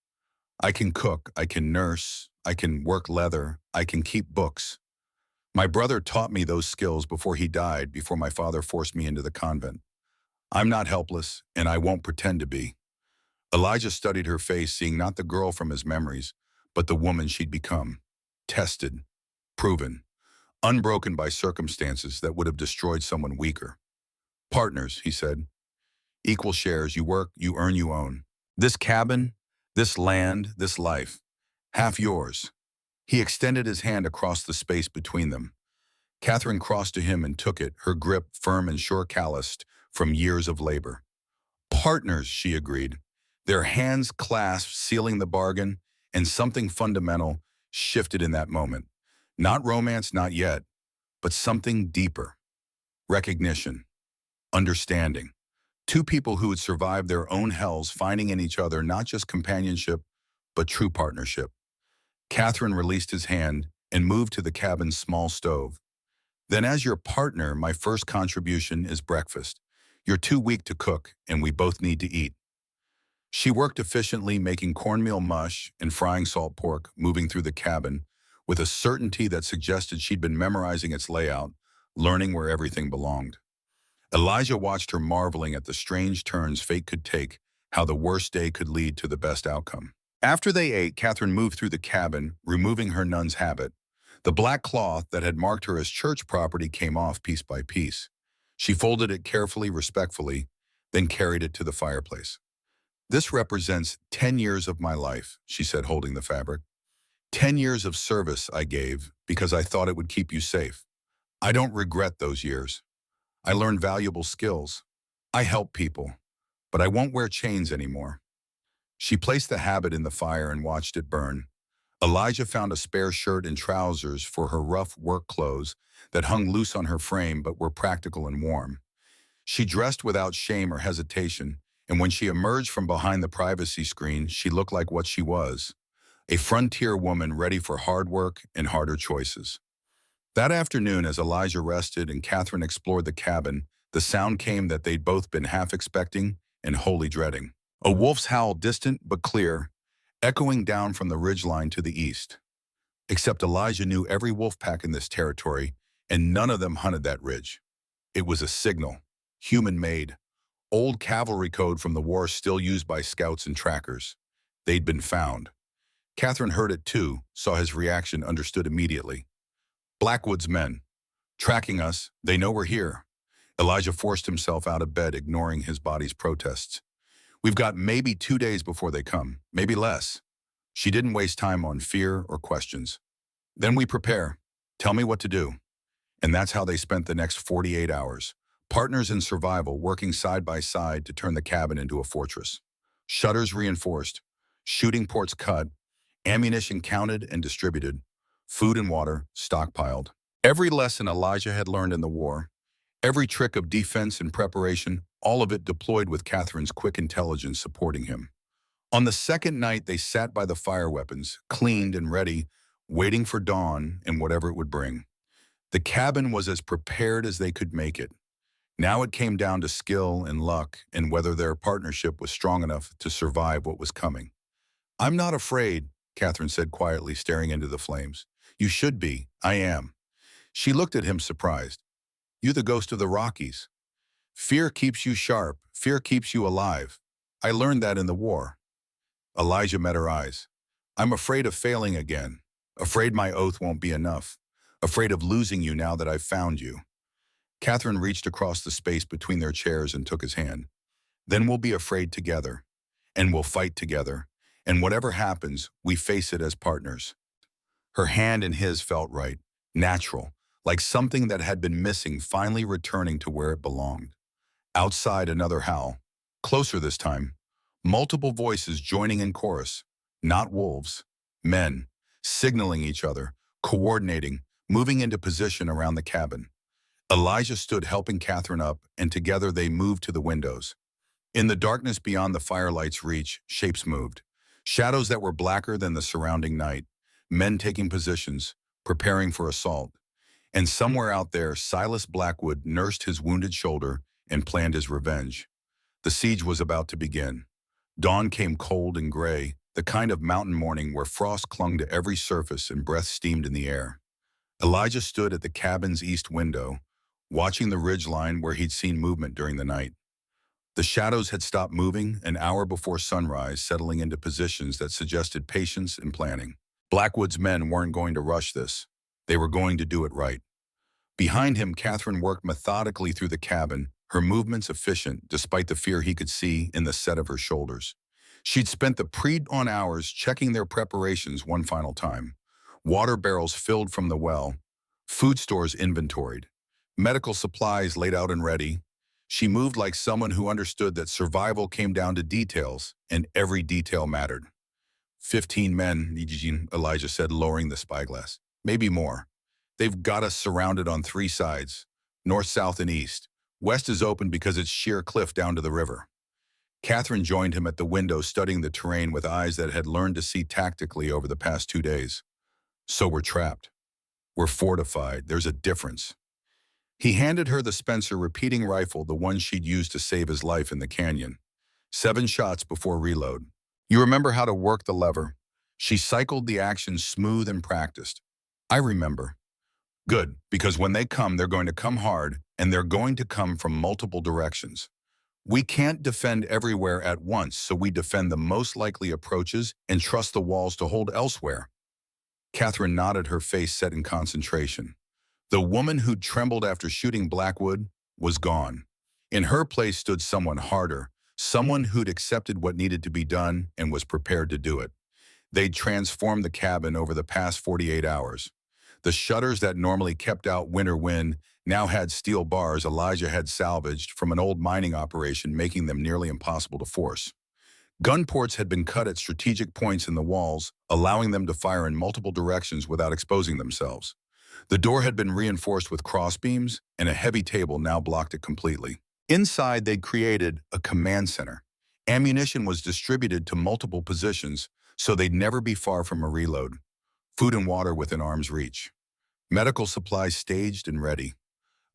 I can cook, I can nurse, I can work leather, I can keep books. My brother taught me those skills before he died, before my father forced me into the convent. I'm not helpless, and I won't pretend to be. Elijah studied her face, seeing not the girl from his memories, but the woman she'd become. Tested, proven, unbroken by circumstances that would have destroyed someone weaker. Partners, he said. Equal shares, you work, you earn, you own. This cabin, this land, this life, half yours. He extended his hand across the space between them. Catherine crossed to him and took it, her grip firm and sure, calloused from years of labor. Partners, she agreed. Their hands clasped, sealing the bargain, and something fundamental shifted in that moment. Not romance, not yet, but something deeper. Recognition, understanding. Two people who had survived their own hells, finding in each other not just companionship, but true partnership. Catherine released his hand and moved to the cabin's small stove. Then, as your partner, my first contribution is breakfast. You're too weak to cook, and we both need to eat. She worked efficiently, making cornmeal mush and frying salt pork, moving through the cabin with a certainty that suggested she'd been memorizing its layout, learning where everything belonged. Elijah watched her, marveling at the strange turns fate could take, how the worst day could lead to the best outcome. After they ate, Catherine moved through the cabin, removing her nun's habit. The black cloth that had marked her as church property came off piece by piece. She folded it carefully, respectfully, then carried it to the fireplace. This represents 10 years of my life, she said, holding the fabric. 10 years of service I gave because I thought it would keep you safe. I don't regret those years. I learned valuable skills. I help people, but I won't wear chains anymore. She placed the habit in the fire and watched it burn. Elijah found a spare shirt and trousers for her rough work clothes that hung loose on her frame but were practical and warm. She dressed without shame or hesitation, and when she emerged from behind the privacy screen, she looked like what she was, a frontier woman ready for hard work and harder choices. That afternoon, as Elijah rested and Catherine explored the cabin, the sound came that they'd both been half expecting and wholly dreading. A wolf's howl, distant but clear, echoing down from the ridgeline to the east. Except Elijah knew every wolf pack in this territory, and none of them hunted that ridge. It was a signal, human-made, old cavalry code from the war still used by scouts and trackers. They'd been found. Catherine heard it too, saw his reaction, understood immediately. Blackwood's men. Tracking us, they know we're here. Elijah forced himself out of bed, ignoring his body's protests. We've got maybe 2 days before they come, maybe less. She didn't waste time on fear or questions. Then we prepare. Tell me what to do. And that's how they spent the next 48 hours. Partners in survival, working side by side to turn the cabin into a fortress. Shutters reinforced, shooting ports cut, ammunition counted and distributed, food and water stockpiled. Every lesson Elijah had learned in the war, every trick of defense and preparation, all of it deployed with Catherine's quick intelligence supporting him. On the second night, they sat by the fire weapons, cleaned and ready, waiting for dawn and whatever it would bring. The cabin was as prepared as they could make it. Now it came down to skill and luck and whether their partnership was strong enough to survive what was coming. I'm not afraid, Catherine said quietly, staring into the flames. You should be. I am. She looked at him surprised. You the ghost of the Rockies. Fear keeps you sharp. Fear keeps you alive. I learned that in the war. Elijah met her eyes. I'm afraid of failing again. Afraid my oath won't be enough. Afraid of losing you now that I've found you. Catherine reached across the space between their chairs and took his hand. Then we'll be afraid together. And we'll fight together. And whatever happens, we face it as partners. Her hand in his felt right, natural, like something that had been missing finally returning to where it belonged. Outside, another howl. Closer this time. Multiple voices joining in chorus. Not wolves. Men. Signaling each other. Coordinating. Moving into position around the cabin. Elijah stood helping Catherine up, and together they moved to the windows. In the darkness beyond the firelight's reach, shapes moved. Shadows that were blacker than the surrounding night. men taking positions, preparing for assault. And somewhere out there, Silas Blackwood nursed his wounded shoulder and planned his revenge. The siege was about to begin. Dawn came cold and gray, the kind of mountain morning where frost clung to every surface and breath steamed in the air. Elijah stood at the cabin's east window, watching the ridgeline where he'd seen movement during the night. The shadows had stopped moving an hour before sunrise, settling into positions that suggested patience and planning. Blackwood's men weren't going to rush this. They were going to do it right. Behind him, Catherine worked methodically through the cabin, her movements efficient despite the fear he could see in the set of her shoulders. She'd spent the pre-dawn hours checking their preparations one final time. Water barrels filled from the well, food stores inventoried, medical supplies laid out and ready. She moved like someone who understood that survival came down to details, and every detail mattered. 15 men, Elijah said, lowering the spyglass. Maybe more. They've got us surrounded on three sides, north, south, and east. West is open because it's sheer cliff down to the river. Catherine joined him at the window, studying the terrain with eyes that had learned to see tactically over the past 2 days. So we're trapped. We're fortified. There's a difference. He handed her the Spencer repeating rifle, the one she'd used to save his life in the canyon. 7 shots before reload. You remember how to work the lever? She cycled the action smooth and practiced. I remember. Good, because when they come, they're going to come hard, and they're going to come from multiple directions. We can't defend everywhere at once, so we defend the most likely approaches and trust the walls to hold elsewhere. Catherine nodded, her face set in concentration. The woman who'd trembled after shooting Blackwood was gone. In her place stood someone harder, someone who'd accepted what needed to be done and was prepared to do it. They'd transformed the cabin over the past 48 hours. The shutters that normally kept out winter wind now had steel bars Elijah had salvaged from an old mining operation, making them nearly impossible to force. Gun ports had been cut at strategic points in the walls, allowing them to fire in multiple directions without exposing themselves. The door had been reinforced with crossbeams, and a heavy table now blocked it completely. Inside, they'd created a command center. Ammunition was distributed to multiple positions, so they'd never be far from a reload. Food and water within arm's reach. Medical supplies staged and ready.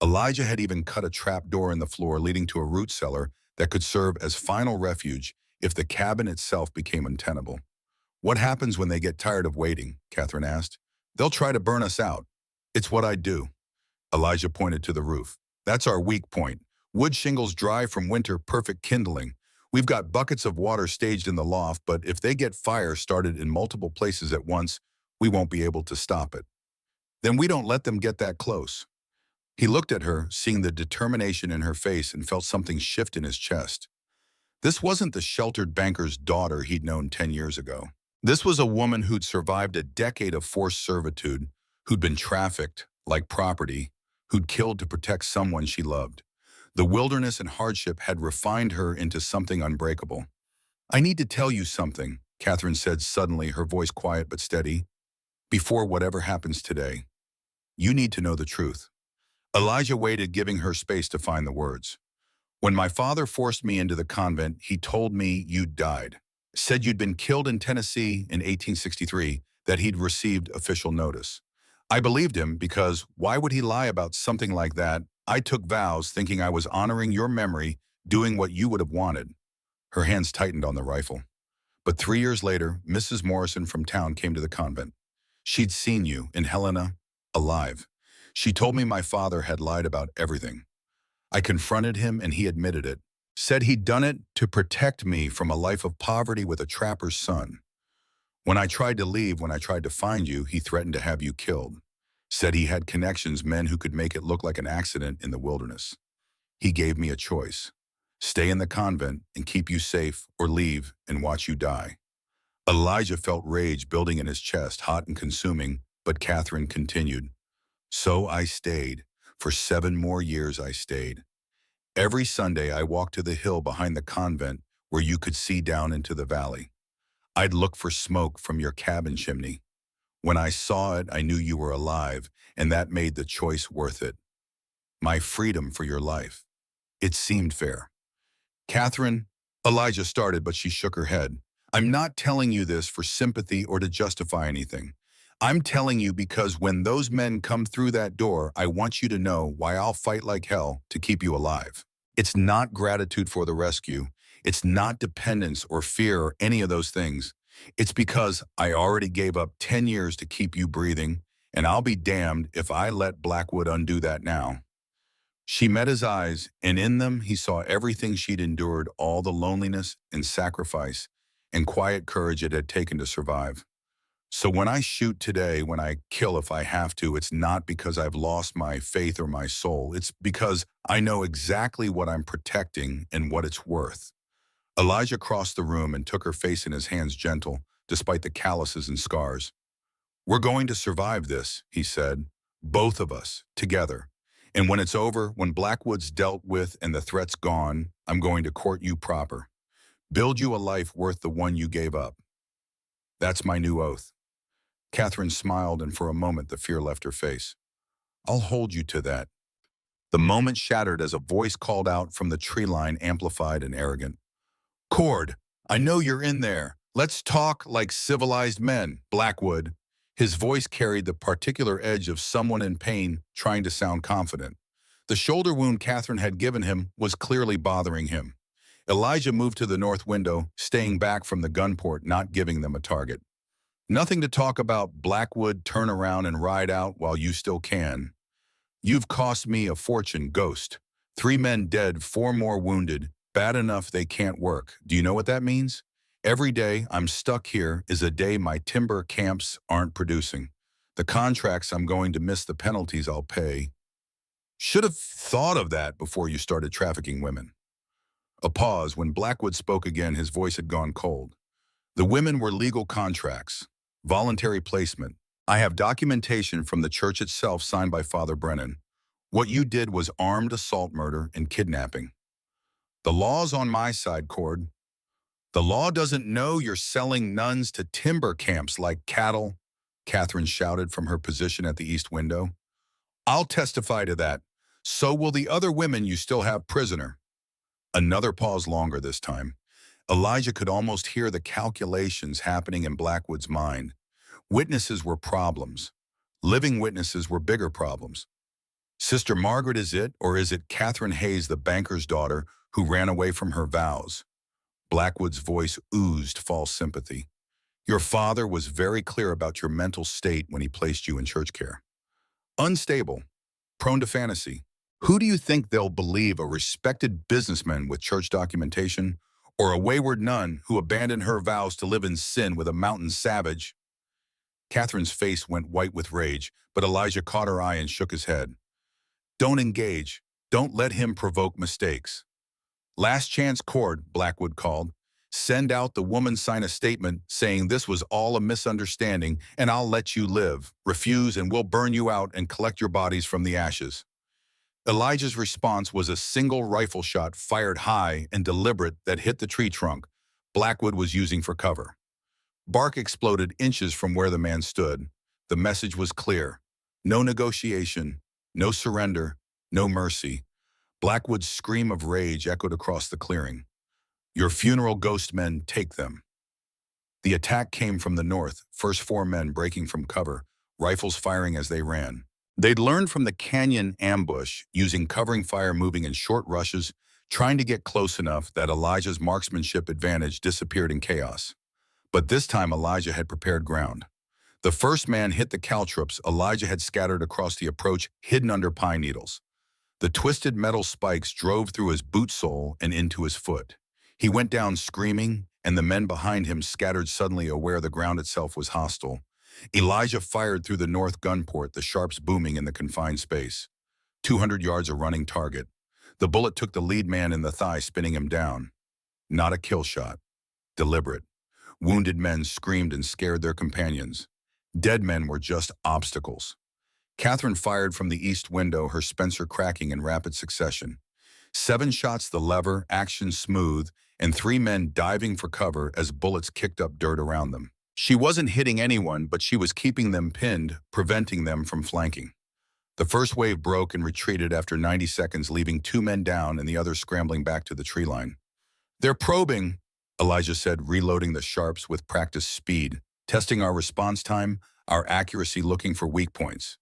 Elijah had even cut a trap door in the floor leading to a root cellar that could serve as final refuge if the cabin itself became untenable. What happens when they get tired of waiting? Catherine asked. They'll try to burn us out. It's what I do. Elijah pointed to the roof. That's our weak point. Wood shingles dry from winter, perfect kindling. We've got buckets of water staged in the loft, but if they get fire started in multiple places at once, we won't be able to stop it. Then we don't let them get that close. He looked at her, seeing the determination in her face, and felt something shift in his chest. This wasn't the sheltered banker's daughter he'd known 10 years ago. This was a woman who'd survived a decade of forced servitude, who'd been trafficked like property, who'd killed to protect someone she loved. The wilderness and hardship had refined her into something unbreakable. I need to tell you something, Catherine said suddenly, her voice quiet but steady. Before whatever happens today, you need to know the truth. Elijah waited, giving her space to find the words. When my father forced me into the convent, he told me you'd died. Said you'd been killed in Tennessee in 1863, that he'd received official notice. I believed him because why would he lie about something like that? I took vows thinking I was honoring your memory, doing what you would have wanted. Her hands tightened on the rifle. But 3 years later, Mrs. Morrison from town came to the convent. She'd seen you in Helena, alive. She told me my father had lied about everything. I confronted him and he admitted it. Said he'd done it to protect me from a life of poverty with a trapper's son. When I tried to leave, when I tried to find you, he threatened to have you killed. Said he had connections, men who could make it look like an accident in the wilderness. He gave me a choice. Stay in the convent and keep you safe, or leave and watch you die. Elijah felt rage building in his chest, hot and consuming, but Catherine continued. So I stayed. For 7 more years I stayed. Every Sunday I walked to the hill behind the convent where you could see down into the valley. I'd look for smoke from your cabin chimney. When I saw it, I knew you were alive, and that made the choice worth it. My freedom for your life. It seemed fair. Catherine, Elijah started, but she shook her head. I'm not telling you this for sympathy or to justify anything. I'm telling you because when those men come through that door, I want you to know why I'll fight like hell to keep you alive. It's not gratitude for the rescue. It's not dependence or fear or any of those things. It's because I already gave up 10 years to keep you breathing, and I'll be damned if I let Blackwood undo that now. She met his eyes, and in them he saw everything she'd endured, all the loneliness and sacrifice and quiet courage it had taken to survive. So when I shoot today, when I kill if I have to, it's not because I've lost my faith or my soul. It's because I know exactly what I'm protecting and what it's worth. Elijah crossed the room and took her face in his hands gentle, despite the calluses and scars. We're going to survive this, he said, both of us, together. And when it's over, when Blackwood's dealt with and the threat's gone, I'm going to court you proper. Build you a life worth the one you gave up. That's my new oath. Catherine smiled, and for a moment the fear left her face. I'll hold you to that. The moment shattered as a voice called out from the tree line, amplified and arrogant. Cord, I know you're in there. Let's talk like civilized men, Blackwood. His voice carried the particular edge of someone in pain trying to sound confident. The shoulder wound Catherine had given him was clearly bothering him. Elijah moved to the north window, staying back from the gun port, not giving them a target. Nothing to talk about, Blackwood. Turn around and ride out while you still can. You've cost me a fortune, Ghost. 3 men dead, 4 more wounded. Bad enough they can't work. Do you know what that means? Every day I'm stuck here is a day my timber camps aren't producing. The contracts I'm going to miss, the penalties I'll pay. Should have thought of that before you started trafficking women. A pause. When Blackwood spoke again, his voice had gone cold. The women were legal contracts. Voluntary placement. I have documentation from the church itself signed by Father Brennan. What you did was armed assault murder and kidnapping. The law's on my side, Cord. The law doesn't know you're selling nuns to timber camps like cattle, Catherine shouted from her position at the east window. I'll testify to that. So will the other women you still have prisoner. Another pause, longer this time. Elijah could almost hear the calculations happening in Blackwood's mind. Witnesses were problems. Living witnesses were bigger problems. Sister Margaret is it, or is it Catherine Hayes, the banker's daughter, who ran away from her vows? Blackwood's voice oozed false sympathy. Your father was very clear about your mental state when he placed you in church care. Unstable, prone to fantasy. Who do you think they'll believe, a respected businessman with church documentation, or a wayward nun who abandoned her vows to live in sin with a mountain savage? Catherine's face went white with rage, but Elijah caught her eye and shook his head. Don't engage. Don't let him provoke mistakes. Last chance, Cord, Blackwood called. Send out the woman, sign a statement saying this was all a misunderstanding and I'll let you live. Refuse and we'll burn you out and collect your bodies from the ashes. Elijah's response was a single rifle shot fired high and deliberate that hit the tree trunk Blackwood was using for cover. Bark exploded inches from where the man stood. The message was clear. No negotiation, no surrender, no mercy. Blackwood's scream of rage echoed across the clearing. Your funeral, ghost men, take them. The attack came from the north, first 4 men breaking from cover, rifles firing as they ran. They'd learned from the canyon ambush, using covering fire, moving in short rushes, trying to get close enough that Elijah's marksmanship advantage disappeared in chaos. But this time Elijah had prepared ground. The first man hit the caltrops Elijah had scattered across the approach, hidden under pine needles. The twisted metal spikes drove through his boot sole and into his foot. He went down screaming, and the men behind him scattered, suddenly aware the ground itself was hostile. Elijah fired through the north gun port, the sharps booming in the confined space. 200 yards, a running target. The bullet took the lead man in the thigh, spinning him down. Not a kill shot. Deliberate. Wounded men screamed and scared their companions. Dead men were just obstacles. Catherine fired from the east window, her Spencer cracking in rapid succession. 7 shots, the lever, action smooth, and 3 men diving for cover as bullets kicked up dirt around them. She wasn't hitting anyone, but she was keeping them pinned, preventing them from flanking. The first wave broke and retreated after 90 seconds, leaving 2 men down and the others scrambling back to the tree line. They're probing, Elijah said, reloading the sharps with practiced speed. Testing our response time. our accuracy looking for weak points.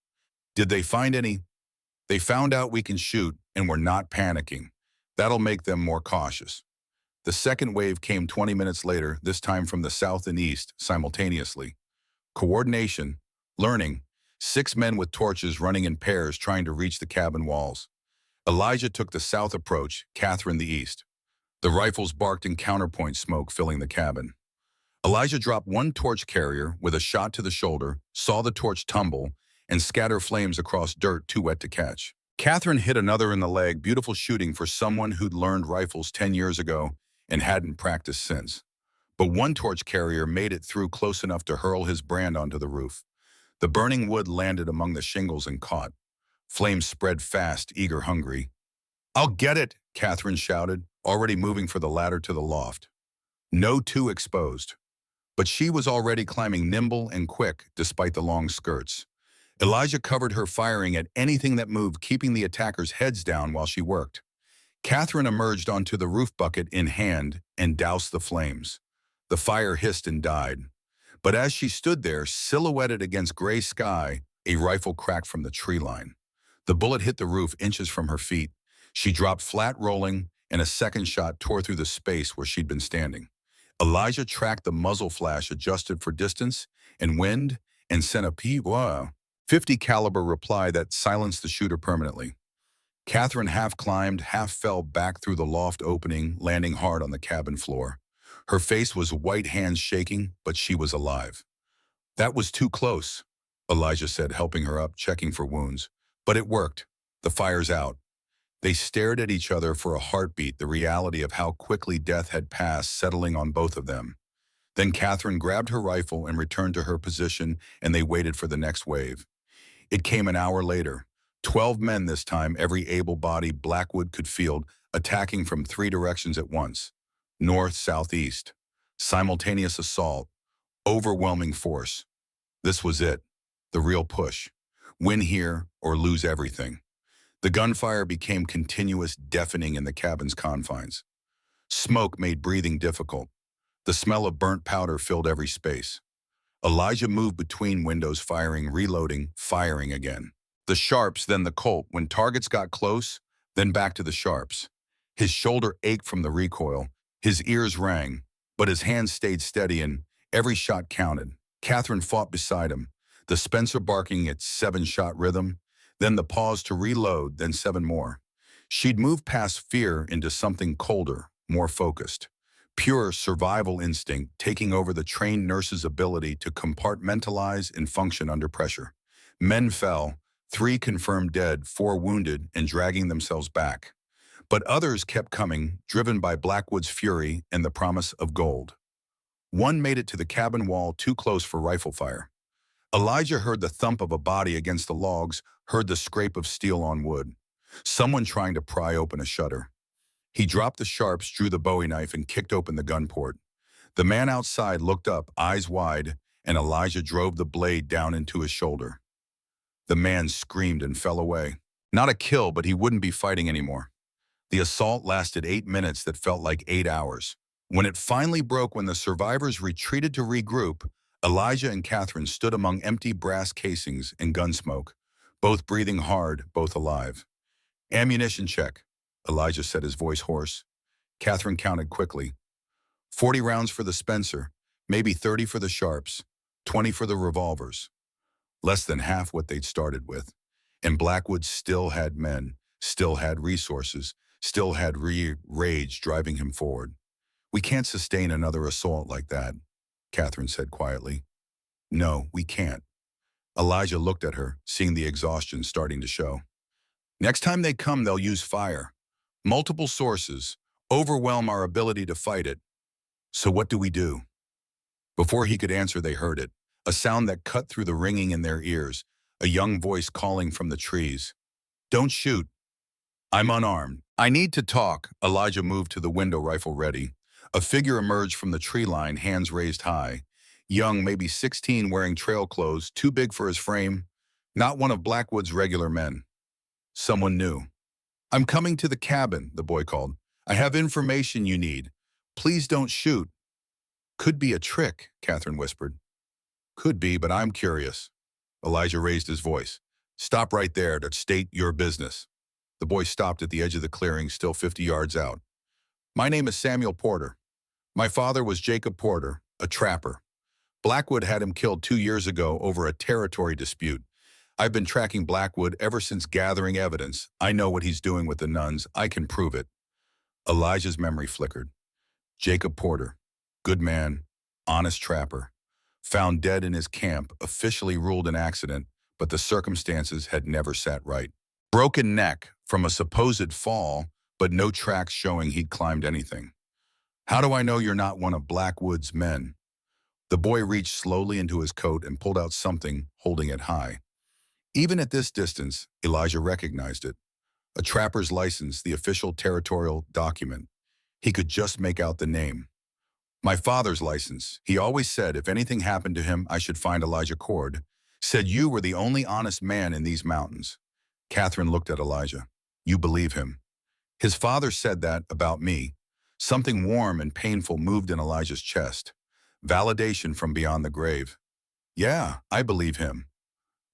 Did they find any? They found out we can shoot, and we're not panicking. That'll make them more cautious. The second wave came 20 minutes later, this time from the south and east, simultaneously. Coordination, learning, 6 men with torches running in pairs trying to reach the cabin walls. Elijah took the south approach, Catherine the east. The rifles barked in counterpoint smoke filling the cabin. Elijah dropped one torch carrier with a shot to the shoulder, saw the torch tumble, and scatter flames across dirt too wet to catch. Catherine hit another in the leg, beautiful shooting for someone who'd learned rifles 10 years ago and hadn't practiced since. But one torch carrier made it through close enough to hurl his brand onto the roof. The burning wood landed among the shingles and caught. Flames spread fast, eager, hungry. "I'll get it," Catherine shouted, already moving for the ladder to the loft. No two exposed. But she was already climbing nimble and quick despite the long skirts. Elijah covered her firing at anything that moved, keeping the attackers' heads down while she worked. Catherine emerged onto the roof bucket in hand and doused the flames. The fire hissed and died. But as she stood there, silhouetted against gray sky, a rifle cracked from the tree line. The bullet hit the roof inches from her feet. She dropped flat, rolling, and a second shot tore through the space where she'd been standing. Elijah tracked the muzzle flash, adjusted for distance and wind, and sent a .50 caliber reply that silenced the shooter permanently. Catherine half climbed, half fell back through the loft opening, landing hard on the cabin floor. Her face was white, hands shaking, but she was alive. "That was too close," Elijah said, helping her up, checking for wounds. "But it worked. The fire's out." They stared at each other for a heartbeat, the reality of how quickly death had passed settling on both of them. Then Catherine grabbed her rifle and returned to her position, and they waited for the next wave. It came an hour later. 12 men this time, every able-bodied Blackwood could field, attacking from 3 directions at once. North, south, east. Simultaneous assault. Overwhelming force. This was it. The real push. Win here or lose everything. The gunfire became continuous, deafening in the cabin's confines. Smoke made breathing difficult. The smell of burnt powder filled every space. Elijah moved between windows, firing, reloading, firing again. The sharps, then the Colt, when targets got close, then back to the sharps. His shoulder ached from the recoil, his ears rang, but his hands stayed steady and every shot counted. Catherine fought beside him, the Spencer barking its 7-shot rhythm, then the pause to reload, then 7 more. She'd moved past fear into something colder, more focused. Pure survival instinct taking over the trained nurse's ability to compartmentalize and function under pressure. Men fell, 3 confirmed dead, 4 wounded and dragging themselves back. But others kept coming, driven by Blackwood's fury and the promise of gold. One made it to the cabin wall too close for rifle fire. Elijah heard the thump of a body against the logs, heard the scrape of steel on wood. Someone trying to pry open a shutter. He dropped the sharps, drew the Bowie knife, and kicked open the gun port. The man outside looked up, eyes wide, and Elijah drove the blade down into his shoulder. The man screamed and fell away. Not a kill, but he wouldn't be fighting anymore. The assault lasted 8 minutes that felt like 8 hours. When it finally broke, when the survivors retreated to regroup, Elijah and Catherine stood among empty brass casings and gun smoke, both breathing hard, both alive. "Ammunition check," Elijah said, his voice hoarse. Catherine counted quickly. 40 rounds for the Spencer, maybe 30 for the sharps, 20 for the revolvers. Less than half what they'd started with. And Blackwood still had men, still had resources, still had rage driving him forward. "We can't sustain another assault like that," Catherine said quietly. "No, we can't." Elijah looked at her, seeing the exhaustion starting to show. "Next time they come, they'll use fire. Multiple sources, overwhelm our ability to fight it. So what do we do?" Before he could answer, they heard it, a sound that cut through the ringing in their ears, a young voice calling from the trees. "Don't shoot. I'm unarmed. I need to talk." Elijah moved to the window, rifle ready. A figure emerged from the tree line, hands raised high. Young, maybe 16, wearing trail clothes, too big for his frame. Not one of Blackwood's regular men. Someone new. "I'm coming to the cabin," the boy called. "I have information you need. Please don't shoot." "Could be a trick," Catherine whispered. Could be, but I'm curious. Elijah raised his voice. Stop right there to state your business. The boy stopped at the edge of the clearing, still 50 yards out. My name is Samuel Porter. My father was Jacob Porter, a trapper. Blackwood had him killed 2 years ago over a territory dispute. I've been tracking Blackwood ever since gathering evidence. I know what he's doing with the nuns. I can prove it. Elijah's memory flickered. Jacob Porter, good man, honest trapper. Found dead in his camp, officially ruled an accident, but the circumstances had never sat right. Broken neck from a supposed fall, but no tracks showing he'd climbed anything. How do I know you're not one of Blackwood's men? The boy reached slowly into his coat and pulled out something, holding it high. Even at this distance, Elijah recognized it. A trapper's license, the official territorial document. He could just make out the name. My father's license. He always said if anything happened to him, I should find Elijah Cord. Said you were the only honest man in these mountains. Catherine looked at Elijah. You believe him. His father said that about me. Something warm and painful moved in Elijah's chest. Validation from beyond the grave. Yeah, I believe him.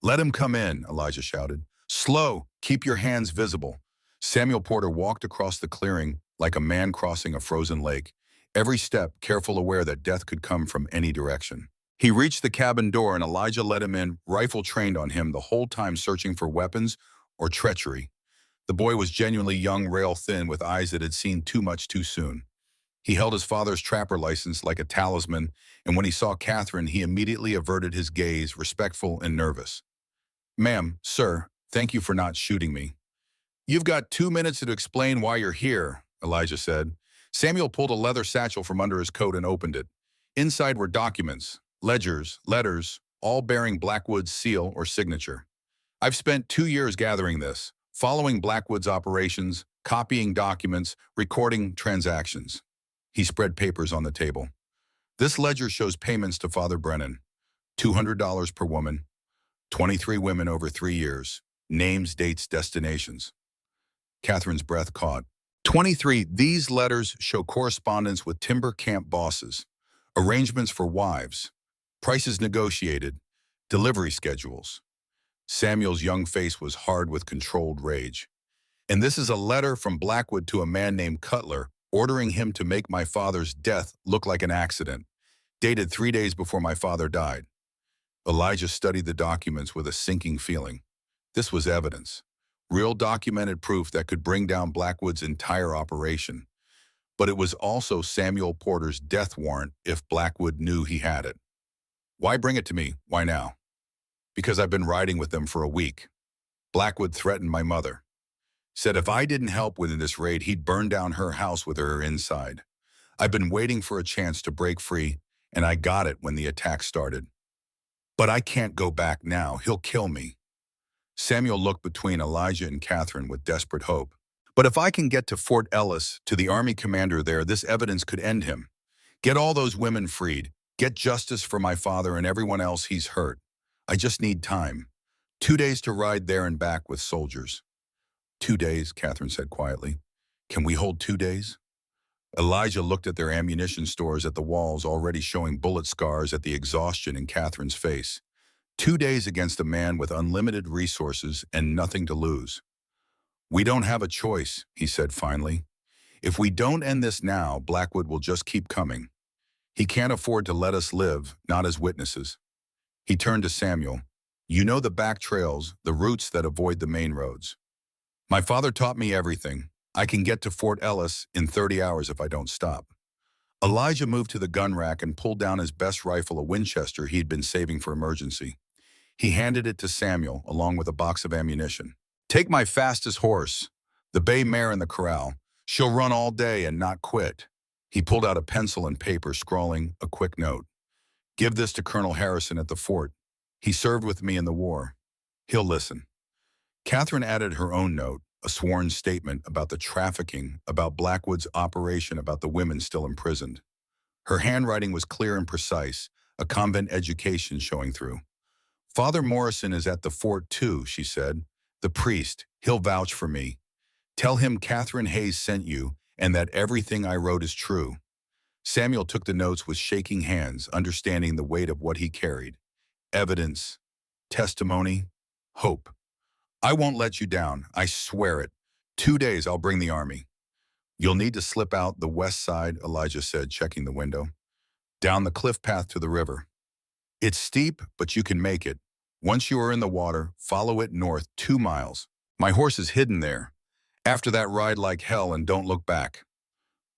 Let him come in, Elijah shouted. Slow, keep your hands visible. Samuel Porter walked across the clearing like a man crossing a frozen lake, every step careful, aware that death could come from any direction. He reached the cabin door and Elijah let him in, rifle trained on him, the whole time searching for weapons or treachery. The boy was genuinely young, rail thin, with eyes that had seen too much too soon. He held his father's trapper license like a talisman, and when he saw Catherine, he immediately averted his gaze, respectful and nervous. Ma'am, sir, thank you for not shooting me. You've got 2 minutes to explain why you're here, Elijah said. Samuel pulled a leather satchel from under his coat and opened it. Inside were documents, ledgers, letters, all bearing Blackwood's seal or signature. I've spent 2 years gathering this, following Blackwood's operations, copying documents, recording transactions. He spread papers on the table. This ledger shows payments to Father Brennan. $200 per woman. 23 women over 3 years. Names, dates, destinations. Catherine's breath caught. 23. These letters show correspondence with timber camp bosses. Arrangements for wives. Prices negotiated. Delivery schedules. Samuel's young face was hard with controlled rage. And this is a letter from Blackwood to a man named Cutler, ordering him to make my father's death look like an accident, dated 3 days before my father died. Elijah studied the documents with a sinking feeling. This was evidence, real documented proof that could bring down Blackwood's entire operation. But it was also Samuel Porter's death warrant if Blackwood knew he had it. Why bring it to me? Why now? Because I've been riding with them for a week. Blackwood threatened my mother. Said if I didn't help within this raid, he'd burn down her house with her inside. I've been waiting for a chance to break free, and I got it when the attack started. But I can't go back now. He'll kill me. Samuel looked between Elijah and Catherine with desperate hope. But if I can get to Fort Ellis, to the army commander there, this evidence could end him. Get all those women freed. Get justice for my father and everyone else he's hurt. I just need time. 2 days to ride there and back with soldiers. 2 days, Catherine said quietly. Can we hold 2 days? Elijah looked at their ammunition stores, at the walls already showing bullet scars, at the exhaustion in Catherine's face. 2 days against a man with unlimited resources and nothing to lose. We don't have a choice, he said finally. If we don't end this now, Blackwood will just keep coming. He can't afford to let us live, not as witnesses. He turned to Samuel. You know the back trails, the routes that avoid the main roads. My father taught me everything. I can get to Fort Ellis in 30 hours if I don't stop. Elijah moved to the gun rack and pulled down his best rifle, a Winchester he'd been saving for emergency. He handed it to Samuel, along with a box of ammunition. Take my fastest horse, the bay mare in the corral. She'll run all day and not quit. He pulled out a pencil and paper, scrawling a quick note. Give this to Colonel Harrison at the fort. He served with me in the war. He'll listen. Catherine added her own note, a sworn statement about the trafficking, about Blackwood's operation, about the women still imprisoned. Her handwriting was clear and precise, a convent education showing through. Father Morrison is at the fort too, she said. The priest, he'll vouch for me. Tell him Catherine Hayes sent you and that everything I wrote is true. Samuel took the notes with shaking hands, understanding the weight of what he carried. evidence, testimony, hope. I won't let you down, I swear it. 2 days I'll bring the army. You'll need to slip out the west side, Elijah said, checking the window. Down the cliff path to the river. It's steep, but you can make it. Once you are in the water, follow it north 2 miles. My horse is hidden there. After that, ride like hell and don't look back.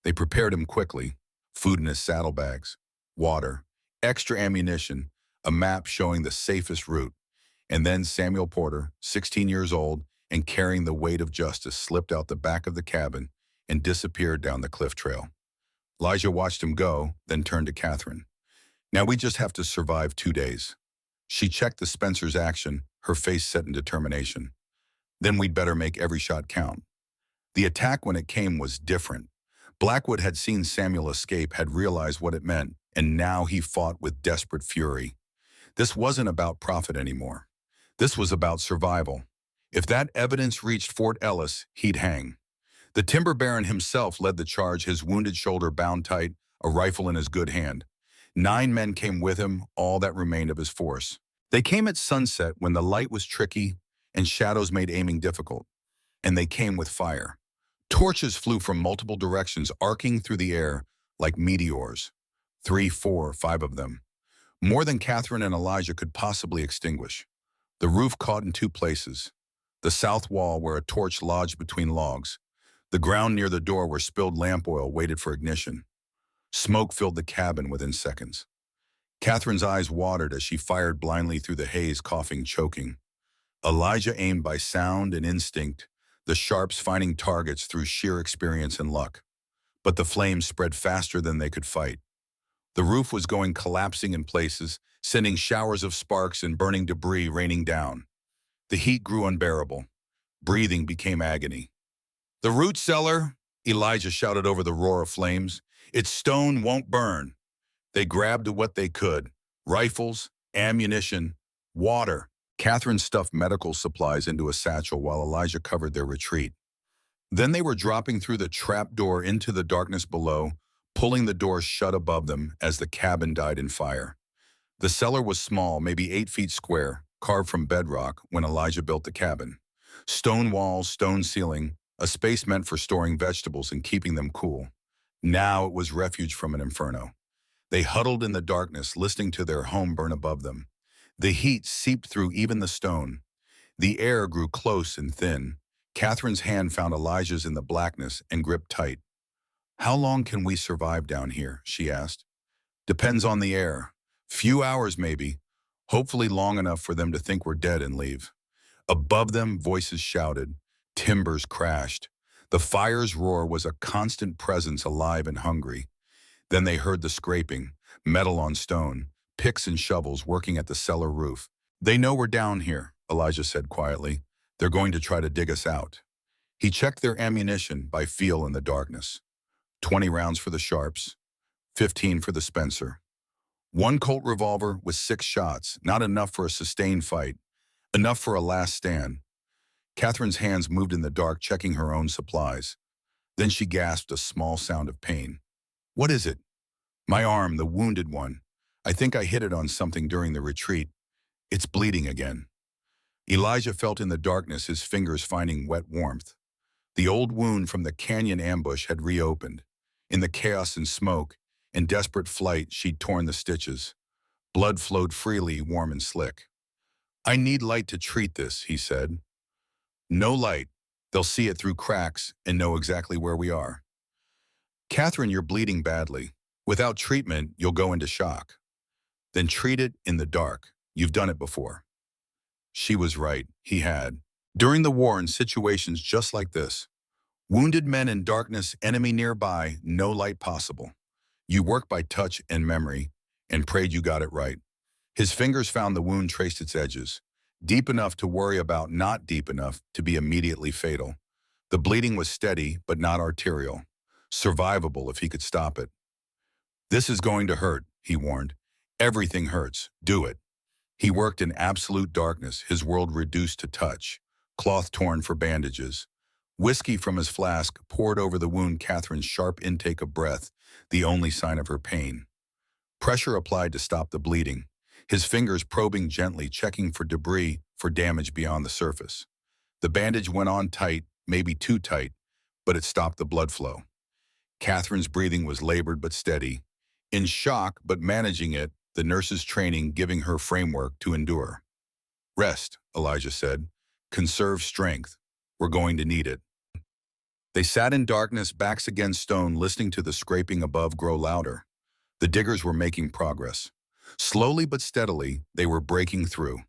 They prepared him quickly. Food in his saddlebags, water, extra ammunition, a map showing the safest route. And then Samuel Porter, 16 years old and carrying the weight of justice, slipped out the back of the cabin and disappeared down the cliff trail. Elijah watched him go, then turned to Catherine. Now we just have to survive 2 days. She checked the Spencer's action, her face set in determination. Then we'd better make every shot count. The attack when it came was different. Blackwood had seen Samuel escape, had realized what it meant, and now he fought with desperate fury. This wasn't about profit anymore. This was about survival. If that evidence reached Fort Ellis, he'd hang. The timber baron himself led the charge, his wounded shoulder bound tight, a rifle in his good hand. 9 men came with him, all that remained of his force. They came at sunset when the light was tricky and shadows made aiming difficult. And they came with fire. Torches flew from multiple directions, arcing through the air like meteors. 3, 4, 5 of them. More than Catherine and Elijah could possibly extinguish. The roof caught in 2 places. The south wall where a torch lodged between logs. The ground near the door where spilled lamp oil waited for ignition. Smoke filled the cabin within seconds. Catherine's eyes watered as she fired blindly through the haze, coughing, choking. Elijah aimed by sound and instinct, the sharps finding targets through sheer experience and luck. But the flames spread faster than they could fight. The roof was going collapsing in places, sending showers of sparks and burning debris raining down. The heat grew unbearable. Breathing became agony. "The root cellar," Elijah shouted over the roar of flames. "Its stone won't burn." They grabbed at what they could. Rifles, ammunition, water. Catherine stuffed medical supplies into a satchel while Elijah covered their retreat. Then they were dropping through the trap door into the darkness below, pulling the door shut above them as the cabin died in fire. The cellar was small, maybe 8 feet square, carved from bedrock when Elijah built the cabin. Stone walls, stone ceiling, a space meant for storing vegetables and keeping them cool. Now it was refuge from an inferno. They huddled in the darkness, listening to their home burn above them. The heat seeped through even the stone. The air grew close and thin. Catherine's hand found Elijah's in the blackness and gripped tight. "How long can we survive down here?" she asked. "Depends on the air. Few hours maybe. Hopefully long enough for them to think we're dead and leave." Above them, voices shouted. Timbers crashed. The fire's roar was a constant presence, alive and hungry. Then they heard the scraping, metal on stone, picks and shovels working at the cellar roof. "They know we're down here," Elijah said quietly. "They're going to try to dig us out." He checked their ammunition by feel in the darkness. 20 rounds for the Sharps, 15 for the Spencer. 1 Colt revolver with 6 shots, not enough for a sustained fight, enough for a last stand. Catherine's hands moved in the dark, checking her own supplies. Then she gasped a small sound of pain. "What is it?" "My arm, the wounded one. I think I hit it on something during the retreat. It's bleeding again." Elijah felt in the darkness, his fingers finding wet warmth. The old wound from the canyon ambush had reopened. In the chaos and smoke, in desperate flight, she'd torn the stitches. Blood flowed freely, warm and slick. "I need light to treat this," he said. "No light. They'll see it through cracks and know exactly where we are." "Catherine, you're bleeding badly. Without treatment, you'll go into shock." "Then treat it in the dark. You've done it before." She was right. He had. During the war, in situations just like this, wounded men in darkness, enemy nearby, no light possible. You worked by touch and memory and prayed you got it right. His fingers found the wound, traced its edges, deep enough to worry about, not deep enough to be immediately fatal. The bleeding was steady, but not arterial. Survivable if he could stop it. "This is going to hurt," he warned. "Everything hurts. Do it." He worked in absolute darkness, his world reduced to touch, cloth torn for bandages. Whiskey from his flask poured over the wound, Catherine's sharp intake of breath, the only sign of her pain. Pressure applied to stop the bleeding. his fingers probing gently, checking for debris, for damage beyond the surface. The bandage went on tight, maybe too tight, but it stopped the blood flow. Catherine's breathing was labored but steady. In shock, but managing it, the nurse's training giving her framework to endure. Rest, Elijah said. Conserve strength. We're going to need it. They sat in darkness, backs against stone, listening to the scraping above grow louder. The diggers were making progress. Slowly but steadily, they were breaking through.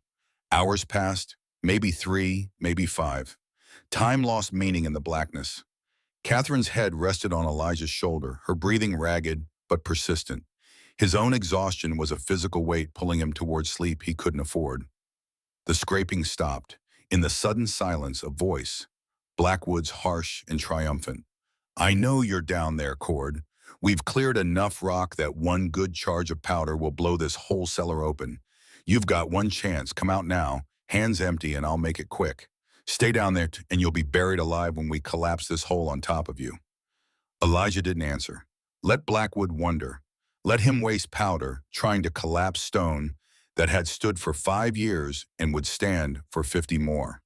Hours passed, maybe 3, maybe 5. Time lost meaning in the blackness. Catherine's head rested on Elijah's shoulder, her breathing ragged but persistent. His own exhaustion was a physical weight pulling him toward sleep he couldn't afford. The scraping stopped. In the sudden silence, a voice, Blackwood's harsh and triumphant. I know you're down there, Cord. We've cleared enough rock that one good charge of powder will blow this whole cellar open. You've got one chance. Come out now, hands empty, and I'll make it quick. Stay down there and you'll be buried alive when we collapse this hole on top of you. Elijah didn't answer. Let Blackwood wonder. Let him waste powder trying to collapse stone that had stood for 5 years and would stand for 50 more.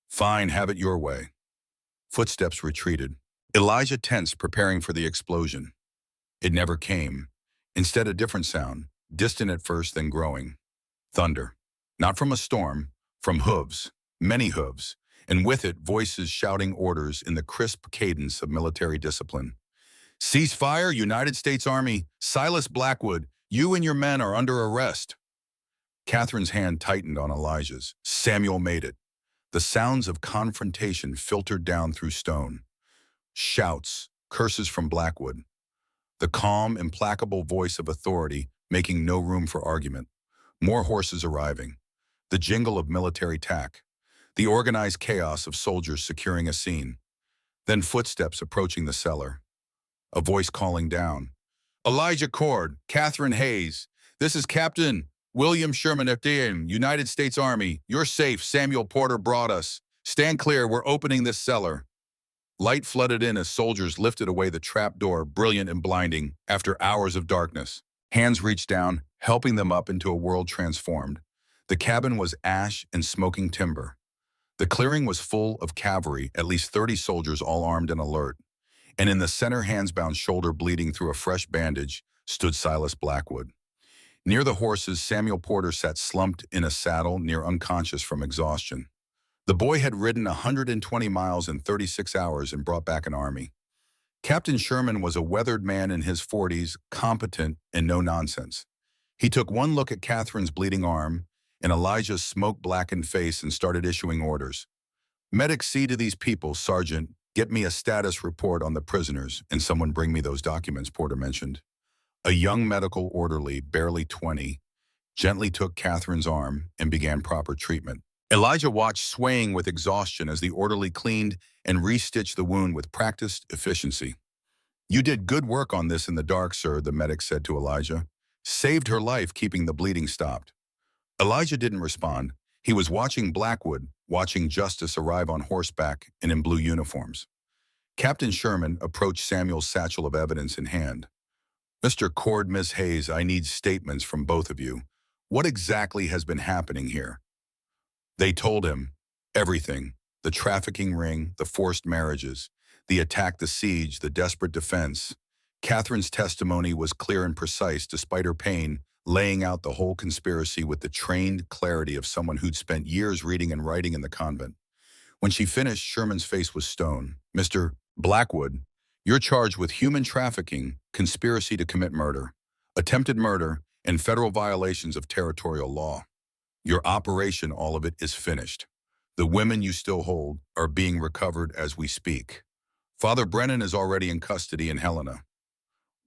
Fine, have it your way. Footsteps retreated. Elijah tensed, preparing for the explosion. It never came. Instead, a different sound, distant at first, then growing. Thunder. Not from a storm, from hooves, many hooves, and with it, voices shouting orders in the crisp cadence of military discipline. Cease fire, United States Army. Silas Blackwood, you and your men are under arrest. Catherine's hand tightened on Elijah's. Samuel made it. The sounds of confrontation filtered down through stone. Shouts, curses from Blackwood. The calm, implacable voice of authority making no room for argument. More horses arriving. The jingle of military tack. The organized chaos of soldiers securing a scene. Then footsteps approaching the cellar. A voice calling down. Elijah Cord, Catherine Hayes. This is Captain William Sherman, FDN, United States Army. You're safe. Samuel Porter brought us. Stand clear. We're opening this cellar. Light flooded in as soldiers lifted away the trap door, brilliant and blinding, after hours of darkness. Hands reached down, helping them up into a world transformed. The cabin was ash and smoking timber. The clearing was full of cavalry, at least 30 soldiers all armed and alert. And in the center, hands-bound, shoulder bleeding through a fresh bandage, stood Silas Blackwood. Near the horses, Samuel Porter sat slumped in a saddle, near unconscious from exhaustion. The boy had ridden 120 miles in 36 hours and brought back an army. Captain Sherman was a weathered man in his 40s, competent and no nonsense. He took one look at Catherine's bleeding arm and Elijah's smoke-blackened face and started issuing orders. Medics, see to these people, Sergeant. Get me a status report on the prisoners, and someone bring me those documents, Porter mentioned. A young medical orderly, barely 20, gently took Catherine's arm and began proper treatment. Elijah watched, swaying with exhaustion, as the orderly cleaned and restitched the wound with practiced efficiency. You did good work on this in the dark, sir, the medic said to Elijah. Saved her life, keeping the bleeding stopped. Elijah didn't respond. He was watching Blackwood, watching justice arrive on horseback and in blue uniforms. Captain Sherman approached Samuel's satchel of evidence in hand. Mr. Cord, Miss Hayes, I need statements from both of you. What exactly has been happening here? They told him everything. The trafficking ring, the forced marriages, the attack, the siege, the desperate defense. Catherine's testimony was clear and precise despite her pain, laying out the whole conspiracy with the trained clarity of someone who'd spent years reading and writing in the convent. When she finished, Sherman's face was stone. Mr. Blackwood, you're charged with human trafficking, conspiracy to commit murder, attempted murder, and federal violations of territorial law. Your operation, all of it, is finished. The women you still hold are being recovered as we speak. Father Brennan is already in custody in Helena.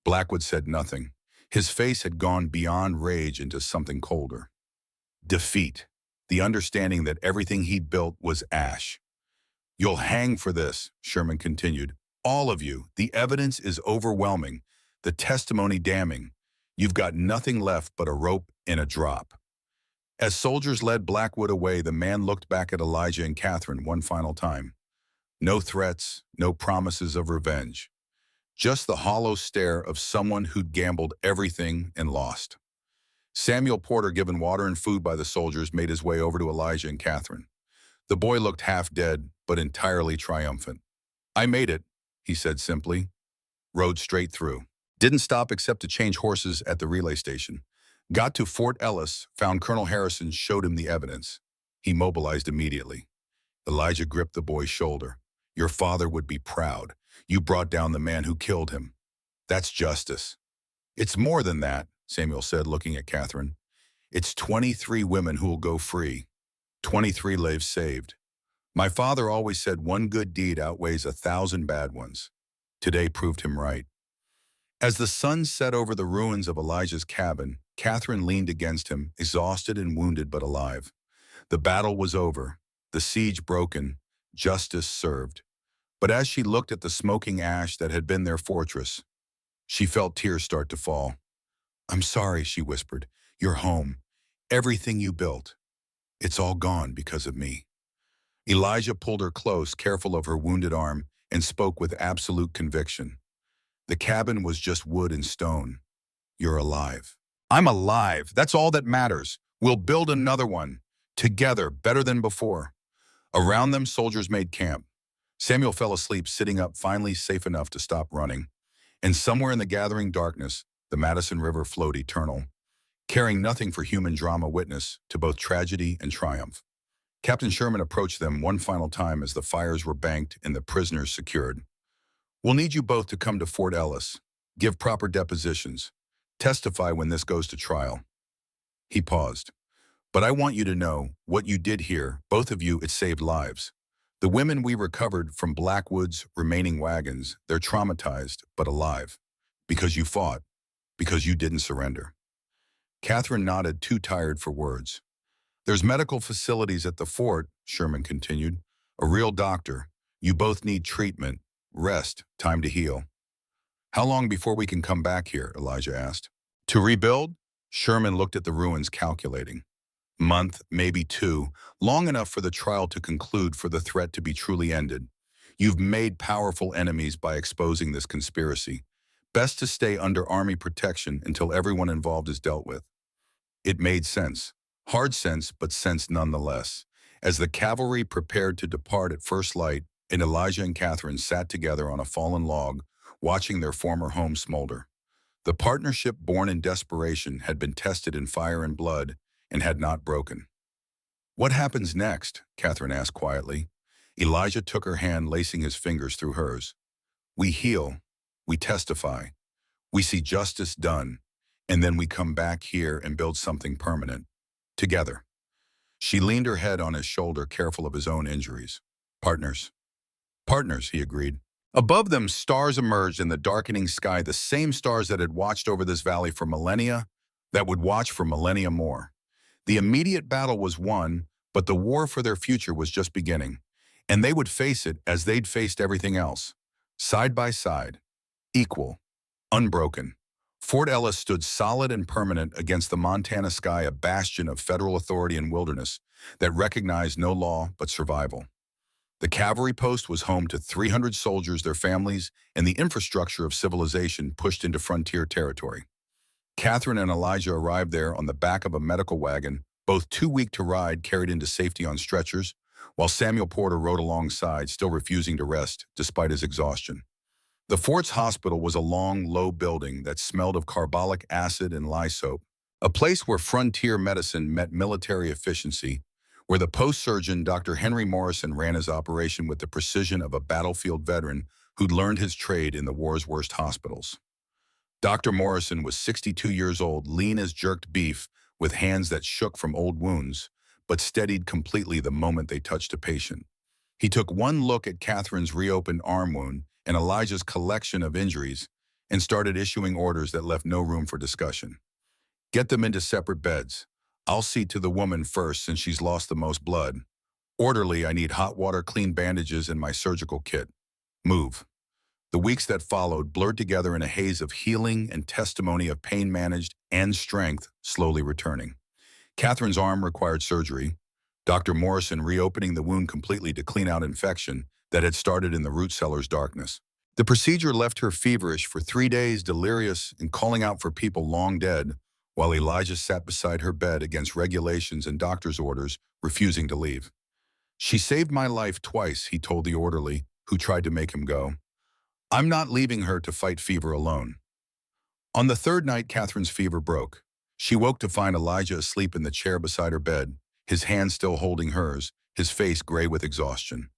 Blackwood said nothing. His face had gone beyond rage into something colder. Defeat. The understanding that everything he'd built was ash. You'll hang for this, Sherman continued. All of you. The evidence is overwhelming. The testimony damning. You've got nothing left but a rope and a drop. As soldiers led Blackwood away, the man looked back at Elijah and Catherine one final time. No threats, no promises of revenge. Just the hollow stare of someone who'd gambled everything and lost. Samuel Porter, given water and food by the soldiers, made his way over to Elijah and Catherine. The boy looked half dead, but entirely triumphant. "I made it," he said simply. Rode straight through. Didn't stop except to change horses at the relay station. Got to Fort Ellis, found Colonel Harrison, showed him the evidence. He mobilized immediately. Elijah gripped the boy's shoulder. "Your father would be proud. You brought down the man who killed him. That's justice." "It's more than that," Samuel said, looking at Catherine. "It's 23 women who will go free. 23 lives saved. My father always said one good deed outweighs 1,000 bad ones. Today proved him right." As the sun set over the ruins of Elijah's cabin, Catherine leaned against him, exhausted and wounded but alive. The battle was over, the siege broken, justice served. But as she looked at the smoking ash that had been their fortress, she felt tears start to fall. "I'm sorry," she whispered. "Your home, everything you built, it's all gone because of me." Elijah pulled her close, careful of her wounded arm, and spoke with absolute conviction. "The cabin was just wood and stone. You're alive." "I'm alive. That's all that matters. We'll build another one. Together, better than before." Around them, soldiers made camp. Samuel fell asleep, sitting up, finally safe enough to stop running. And somewhere in the gathering darkness, the Madison River flowed eternal, caring nothing for human drama, witness to both tragedy and triumph. Captain Sherman approached them one final time as the fires were banked and the prisoners secured. "We'll need you both to come to Fort Ellis, give proper depositions, testify when this goes to trial." He paused. "But I want you to know, what you did here, both of you, it saved lives. The women we recovered from Blackwood's remaining wagons, they're traumatized, but alive. Because you fought. Because you didn't surrender." Catherine nodded, too tired for words. "There's medical facilities at the fort," Sherman continued. "A real doctor. You both need treatment, rest, time to heal." "How long before we can come back here?" Elijah asked. "To rebuild?" Sherman looked at the ruins, calculating. "Month, maybe 2, long enough for the trial to conclude, for the threat to be truly ended. You've made powerful enemies by exposing this conspiracy. Best to stay under Army protection until everyone involved is dealt with." It made sense. Hard sense, but sense nonetheless. As the cavalry prepared to depart at first light, and Elijah and Catherine sat together on a fallen log, watching their former home smolder. The partnership born in desperation had been tested in fire and blood, and had not broken. "What happens next?" Catherine asked quietly. Elijah took her hand, lacing his fingers through hers. "We heal. We testify. We see justice done. And then we come back here and build something permanent. Together." She leaned her head on his shoulder, careful of his own injuries. "Partners." "Partners," he agreed. Above them, stars emerged in the darkening sky, the same stars that had watched over this valley for millennia, that would watch for millennia more. The immediate battle was won, but the war for their future was just beginning. And they would face it as they'd faced everything else. Side by side. Equal. Unbroken. Fort Ellis stood solid and permanent against the Montana sky, a bastion of federal authority and wilderness that recognized no law but survival. The cavalry post was home to 300 soldiers, their families, and the infrastructure of civilization pushed into frontier territory. Catherine and Elijah arrived there on the back of a medical wagon, both too weak to ride, carried into safety on stretchers, while Samuel Porter rode alongside, still refusing to rest despite his exhaustion. The fort's hospital was a long, low building that smelled of carbolic acid and lye soap, a place where frontier medicine met military efficiency, where the post surgeon Dr. Henry Morrison ran his operation with the precision of a battlefield veteran who'd learned his trade in the war's worst hospitals. Dr. Morrison was 62 years old, lean as jerked beef, with hands that shook from old wounds, but steadied completely the moment they touched a patient. He took one look at Catherine's reopened arm wound and Elijah's collection of injuries and started issuing orders that left no room for discussion. "Get them into separate beds. I'll see to the woman first since she's lost the most blood. Orderly, I need hot water, clean bandages, and my surgical kit. Move." The weeks that followed blurred together in a haze of healing and testimony of pain managed and strength slowly returning. Catherine's arm required surgery, Dr. Morrison reopening the wound completely to clean out infection that had started in the root cellar's darkness. The procedure left her feverish for 3 days, delirious and calling out for people long dead, while Elijah sat beside her bed against regulations and doctor's orders, refusing to leave. "She saved my life twice," he told the orderly, who tried to make him go. "I'm not leaving her to fight fever alone." On the third night, Catherine's fever broke. She woke to find Elijah asleep in the chair beside her bed, his hand still holding hers, his face gray with exhaustion.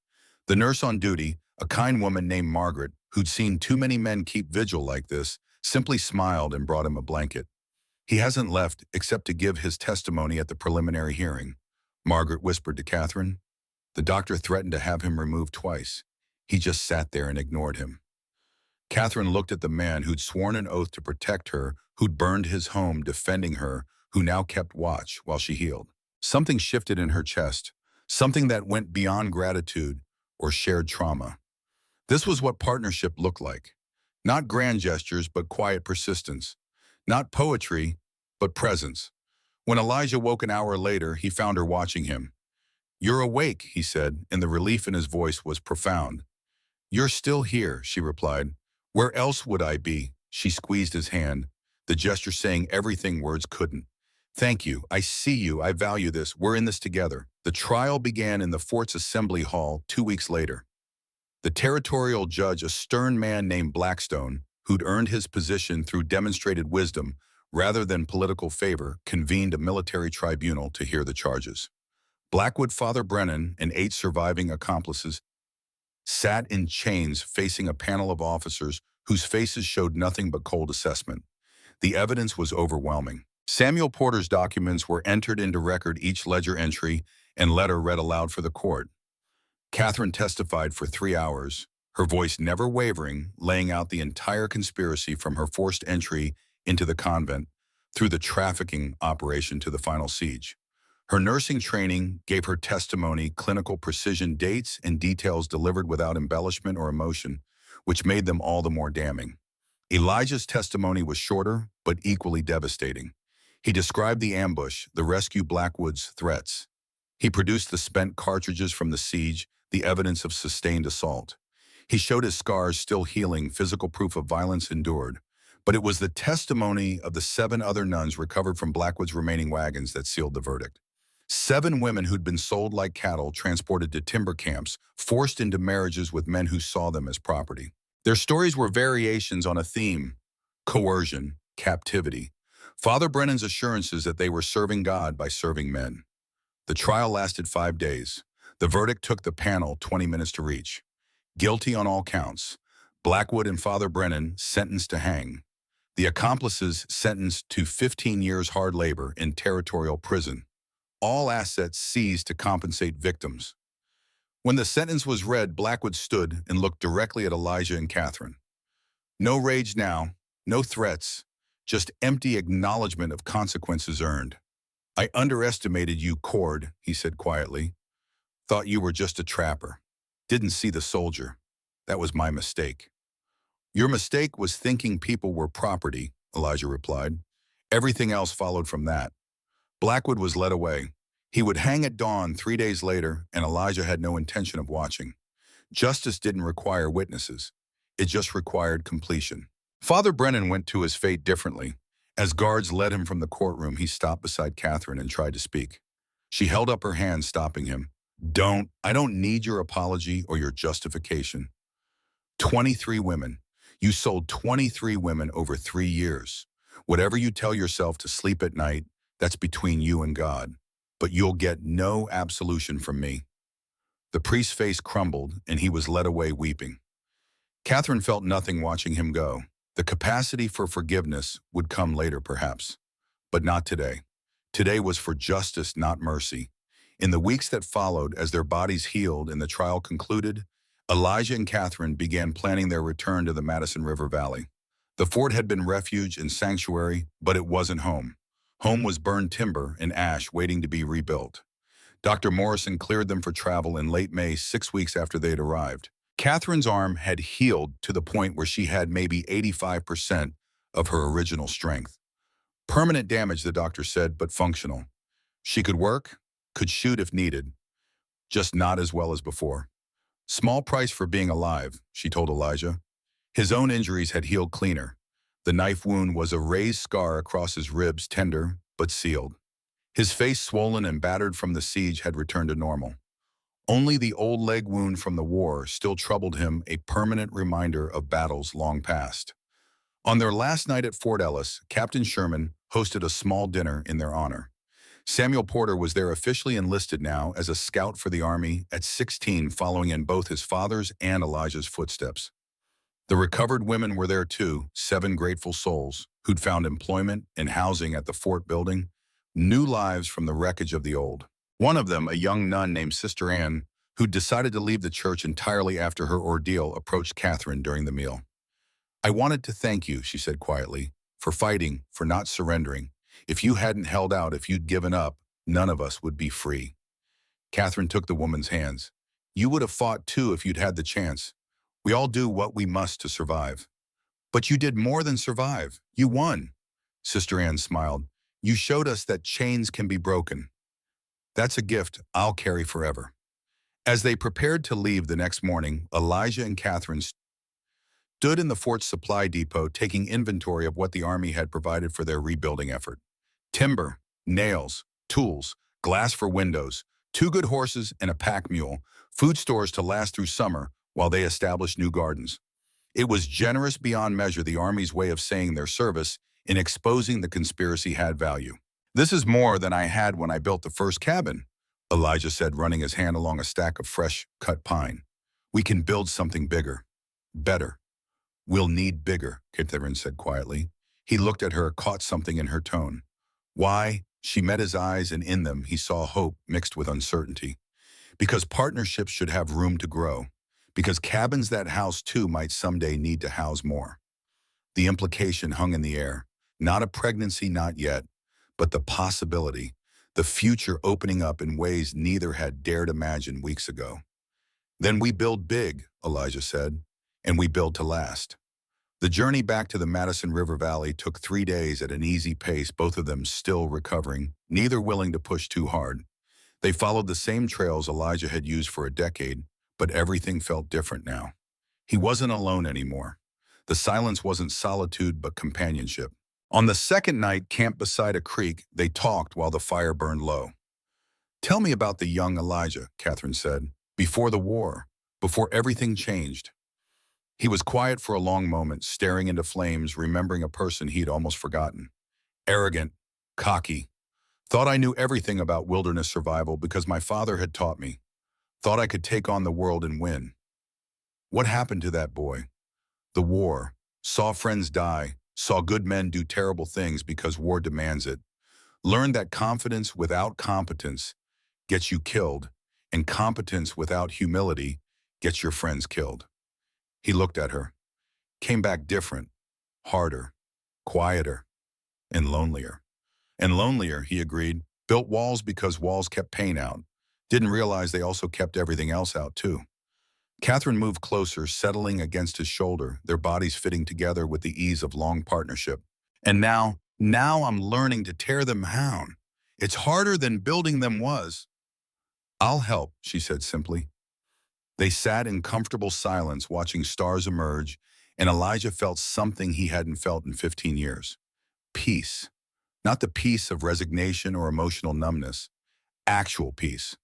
The nurse on duty, a kind woman named Margaret, who'd seen too many men keep vigil like this, simply smiled and brought him a blanket. "He hasn't left except to give his testimony at the preliminary hearing," Margaret whispered to Catherine. "The doctor threatened to have him removed twice. He just sat there and ignored him." Catherine looked at the man who'd sworn an oath to protect her, who'd burned his home defending her, who now kept watch while she healed. Something shifted in her chest, something that went beyond gratitude or shared trauma. This was what partnership looked like. Not grand gestures, but quiet persistence. Not poetry, but presence. When Elijah woke an hour later, he found her watching him. "You're awake," he said, and the relief in his voice was profound. "You're still here," she replied. "Where else would I be?" She squeezed his hand, the gesture saying everything words couldn't. "Thank you. I see you. I value this. We're in this together." The trial began in the fort's assembly hall 2 weeks later. The territorial judge, a stern man named Blackstone, who'd earned his position through demonstrated wisdom rather than political favor, convened a military tribunal to hear the charges. Blackwood Father Brennan and 8 surviving accomplices sat in chains facing a panel of officers whose faces showed nothing but cold assessment. The evidence was overwhelming. Samuel Porter's documents were entered into record, each ledger entry and letter read aloud for the court. Catherine testified for 3 hours, her voice never wavering, laying out the entire conspiracy from her forced entry into the convent through the trafficking operation to the final siege. Her nursing training gave her testimony clinical precision, dates and details delivered without embellishment or emotion, which made them all the more damning. Elijah's testimony was shorter, but equally devastating. He described the ambush, the rescue, Blackwood's threats. He produced the spent cartridges from the siege, the evidence of sustained assault. He showed his scars still healing, physical proof of violence endured. But it was the testimony of the 7 other nuns recovered from Blackwood's remaining wagons that sealed the verdict. 7 women who'd been sold like cattle, transported to timber camps, forced into marriages with men who saw them as property. Their stories were variations on a theme: coercion, captivity. Father Brennan's assurances that they were serving God by serving men. The trial lasted 5 days. The verdict took the panel 20 minutes to reach. Guilty on all counts. Blackwood and Father Brennan sentenced to hang. The accomplices sentenced to 15 years hard labor in territorial prison. All assets seized to compensate victims. When the sentence was read, Blackwood stood and looked directly at Elijah and Catherine. No rage now, no threats, just empty acknowledgement of consequences earned. "I underestimated you, Cord," he said quietly. "Thought you were just a trapper. Didn't see the soldier. That was my mistake." "Your mistake was thinking people were property," Elijah replied. "Everything else followed from that." Blackwood was led away. He would hang at dawn 3 days later, and Elijah had no intention of watching. Justice didn't require witnesses. It just required completion. Father Brennan went to his fate differently. As guards led him from the courtroom, he stopped beside Catherine and tried to speak. She held up her hand, stopping him. I don't need your apology or your justification." 23 women. You sold 23 women over 3 years. Whatever you tell yourself to sleep at night, that's between you and God. But you'll get no absolution from me. The priest's face crumbled, and he was led away weeping. Catherine felt nothing watching him go. The capacity for forgiveness would come later, perhaps, but not today. Today was for justice, not mercy. In the weeks that followed, as their bodies healed and the trial concluded, Elijah and Catherine began planning their return to the Madison River Valley. The fort had been refuge and sanctuary, but it wasn't home. Home was burned timber and ash waiting to be rebuilt. Dr. Morrison cleared them for travel in late May, 6 weeks after they'd arrived. Catherine's arm had healed to the point where she had maybe 85% of her original strength. Permanent damage, the doctor said, but functional. She could work, could shoot if needed, just not as well as before. Small price for being alive, she told Elijah. His own injuries had healed cleaner. The knife wound was a raised scar across his ribs, tender but sealed. His face, swollen and battered from the siege, had returned to normal. Only the old leg wound from the war still troubled him, a permanent reminder of battles long past. On their last night at Fort Ellis, Captain Sherman hosted a small dinner in their honor. Samuel Porter was there, officially enlisted now as a scout for the Army at 16, following in both his father's and Elijah's footsteps. The recovered women were there too, 7 grateful souls who'd found employment and housing at the fort building, new lives from the wreckage of the old. One of them, a young nun named Sister Anne, who'd decided to leave the church entirely after her ordeal, approached Catherine during the meal. "I wanted to thank you," she said quietly, "for fighting, for not surrendering. If you hadn't held out, if you'd given up, none of us would be free." Catherine took the woman's hands. "You would have fought too if you'd had the chance. We all do what we must to survive. But you did more than survive. You won." Sister Anne smiled. "You showed us that chains can be broken. That's a gift I'll carry forever." As they prepared to leave the next morning, Elijah and Catherine stood in the fort's supply depot, taking inventory of what the Army had provided for their rebuilding effort. Timber, nails, tools, glass for windows, 2 good horses and a pack mule, food stores to last through summer while they established new gardens. It was generous beyond measure, the Army's way of saying their service in exposing the conspiracy had value. "This is more than I had when I built the first cabin," Elijah said, running his hand along a stack of fresh cut pine. "We can build something bigger, better." "We'll need bigger," Catherine said quietly. He looked at her, caught something in her tone. "Why?" She met his eyes, and in them he saw hope mixed with uncertainty. "Because partnerships should have room to grow. Because cabins that house 2 might someday need to house more." The implication hung in the air. Not a pregnancy, not yet, but the possibility, the future opening up in ways neither had dared imagine weeks ago. "Then we build big," Elijah said, "and we build to last." The journey back to the Madison River Valley took 3 days at an easy pace, both of them still recovering, neither willing to push too hard. They followed the same trails Elijah had used for a decade, but everything felt different now. He wasn't alone anymore. The silence wasn't solitude, but companionship. On the second night, camped beside a creek, they talked while the fire burned low. "Tell me about the young Elijah," Catherine said, "before the war, before everything changed." He was quiet for a long moment, staring into flames, remembering a person he'd almost forgotten. "Arrogant, cocky. Thought I knew everything about wilderness survival because my father had taught me. Thought I could take on the world and win." "What happened to that boy?" "The war. Saw friends die. Saw good men do terrible things because war demands it. Learned that confidence without competence gets you killed, and competence without humility gets your friends killed." He looked at her. "Came back different, harder, quieter, and lonelier." "And lonelier," he agreed. "Built walls because walls kept pain out. Didn't realize they also kept everything else out too." Catherine moved closer, settling against his shoulder, their bodies fitting together with the ease of long partnership. "And now I'm learning to tear them down. It's harder than building them was." "I'll help," she said simply. They sat in comfortable silence, watching stars emerge, and Elijah felt something he hadn't felt in 15 years. Peace. Not the peace of resignation or emotional numbness. Actual peace.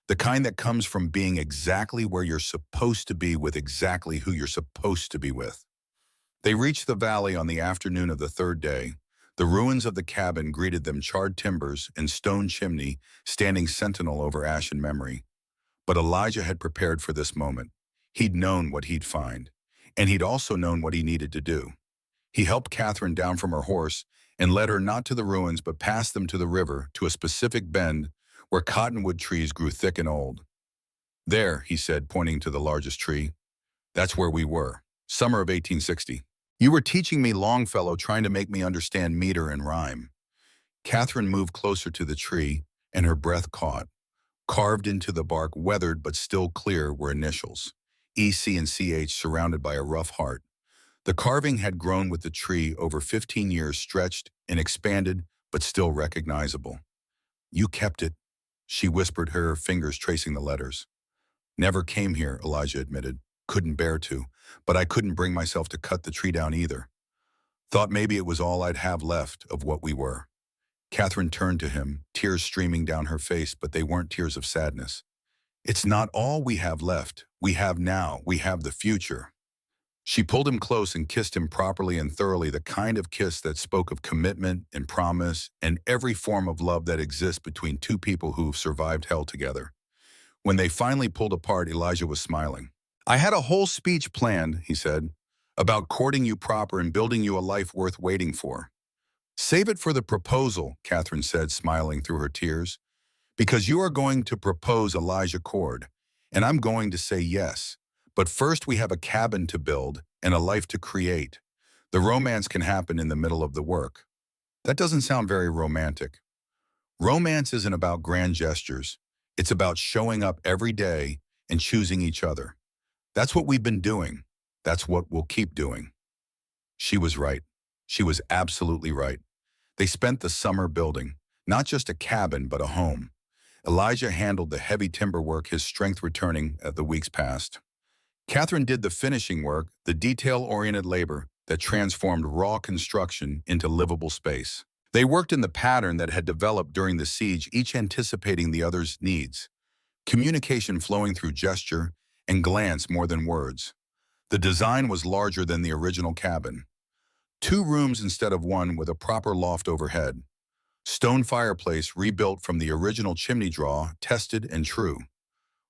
The kind that comes from being exactly where you're supposed to be with exactly who you're supposed to be with. They reached the valley on the afternoon of the 3rd day. The ruins of the cabin greeted them, charred timbers and stone chimney standing sentinel over ashen memory. But Elijah had prepared for this moment. He'd known what he'd find, and he'd also known what he needed to do. He helped Catherine down from her horse and led her not to the ruins but past them to the river, to a specific bend where cottonwood trees grew thick and old. "There," he said, pointing to the largest tree. "That's where we were. Summer of 1860. You were teaching me Longfellow, trying to make me understand meter and rhyme." Catherine moved closer to the tree, and her breath caught. Carved into the bark, weathered but still clear, were initials, EC and CH, surrounded by a rough heart. The carving had grown with the tree over 15 years, stretched and expanded, but still recognizable. "You kept it," she whispered, her fingers tracing the letters. "Never came here," Elijah admitted. "Couldn't bear to, but I couldn't bring myself to cut the tree down either. Thought maybe it was all I'd have left of what we were. Catherine turned to him, tears streaming down her face, but they weren't tears of sadness. It's not all we have left. We have now. We have the future. She pulled him close and kissed him properly and thoroughly, the kind of kiss that spoke of commitment and promise and every form of love that exists between two people who've survived hell together. When they finally pulled apart, Elijah was smiling. I had a whole speech planned, he said, about courting you proper and building you a life worth waiting for. Save it for the proposal, Catherine said, smiling through her tears, because you are going to propose Elijah Cord, and I'm going to say yes. But first we have a cabin to build and a life to create. The romance can happen in the middle of the work. That doesn't sound very romantic. Romance isn't about grand gestures. It's about showing up every day and choosing each other. That's what we've been doing. That's what we'll keep doing. She was right. She was absolutely right. They spent the summer building, not just a cabin, but a home. Elijah handled the heavy timber work, his strength returning as the weeks passed. Catherine did the finishing work, the detail-oriented labor that transformed raw construction into livable space. They worked in the pattern that had developed during the siege, each anticipating the other's needs. Communication flowing through gesture and glance more than words. The design was larger than the original cabin. 2 rooms instead of 1 with a proper loft overhead. Stone fireplace rebuilt from the original chimney draw, tested and true.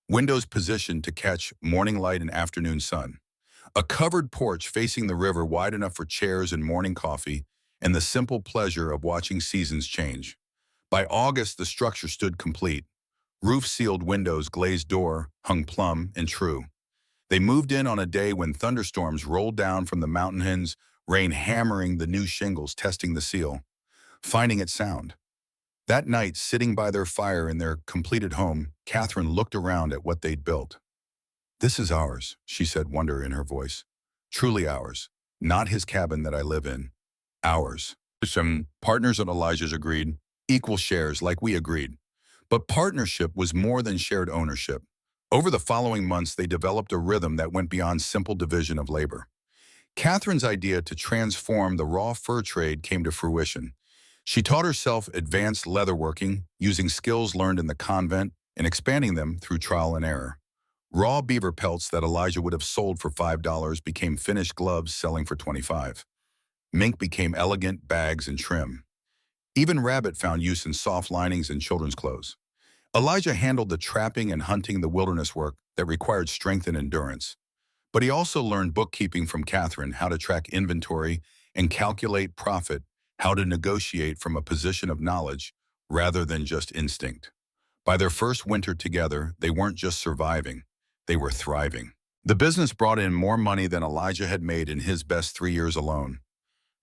Windows positioned to catch morning light and afternoon sun. A covered porch facing the river wide enough for chairs and morning coffee, and the simple pleasure of watching seasons change. By August, the structure stood complete. Roof-sealed windows, glazed door, hung plumb and true. They moved in on a day when thunderstorms rolled down from the mountains, rain hammering the new shingles, testing the seal, finding it sound. That night, sitting by their fire in their completed home, Catherine looked around at what they'd built. This is ours, she said, wonder in her voice. Truly ours. Not his cabin that I live in. Ours. Some partners at Elijah's agreed. Equal shares, like we agreed. But partnership was more than shared ownership. Over the following months, they developed a rhythm that went beyond simple division of labor. Catherine's idea to transform the raw fur trade came to fruition. She taught herself advanced leatherworking, using skills learned in the convent and expanding them through trial and error. Raw beaver pelts that Elijah would have sold for $5 became finished gloves selling for $25. Mink became elegant bags and trim. Even rabbit found use in soft linings and children's clothes. Elijah handled the trapping and hunting, the wilderness work that required strength and endurance. But he also learned bookkeeping from Catherine, how to track inventory and calculate profit, how to negotiate from a position of knowledge rather than just instinct. By their first winter together, they weren't just surviving, they were thriving. The business brought in more money than Elijah had made in his best 3 years alone.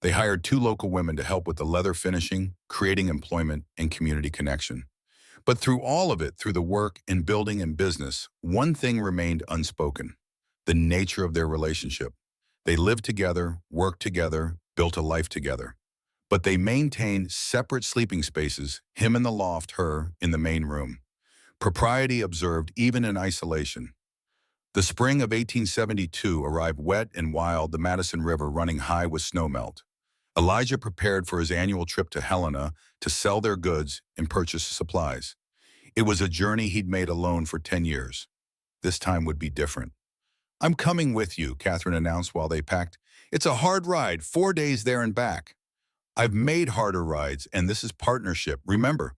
They hired 2 local women to help with the leather finishing, creating employment and community connection. But through all of it, through the work in building and business, one thing remained unspoken: the nature of their relationship. They lived together, worked together, built a life together. But they maintained separate sleeping spaces, him in the loft, her in the main room. Propriety observed even in isolation. The spring of 1872 arrived wet and wild, the Madison River running high with snowmelt. Elijah prepared for his annual trip to Helena to sell their goods and purchase supplies. It was a journey he'd made alone for 10 years. This time would be different. I'm coming with you, Catherine announced while they packed. It's a hard ride, 4 days there and back. I've made harder rides, and this is partnership. Remember,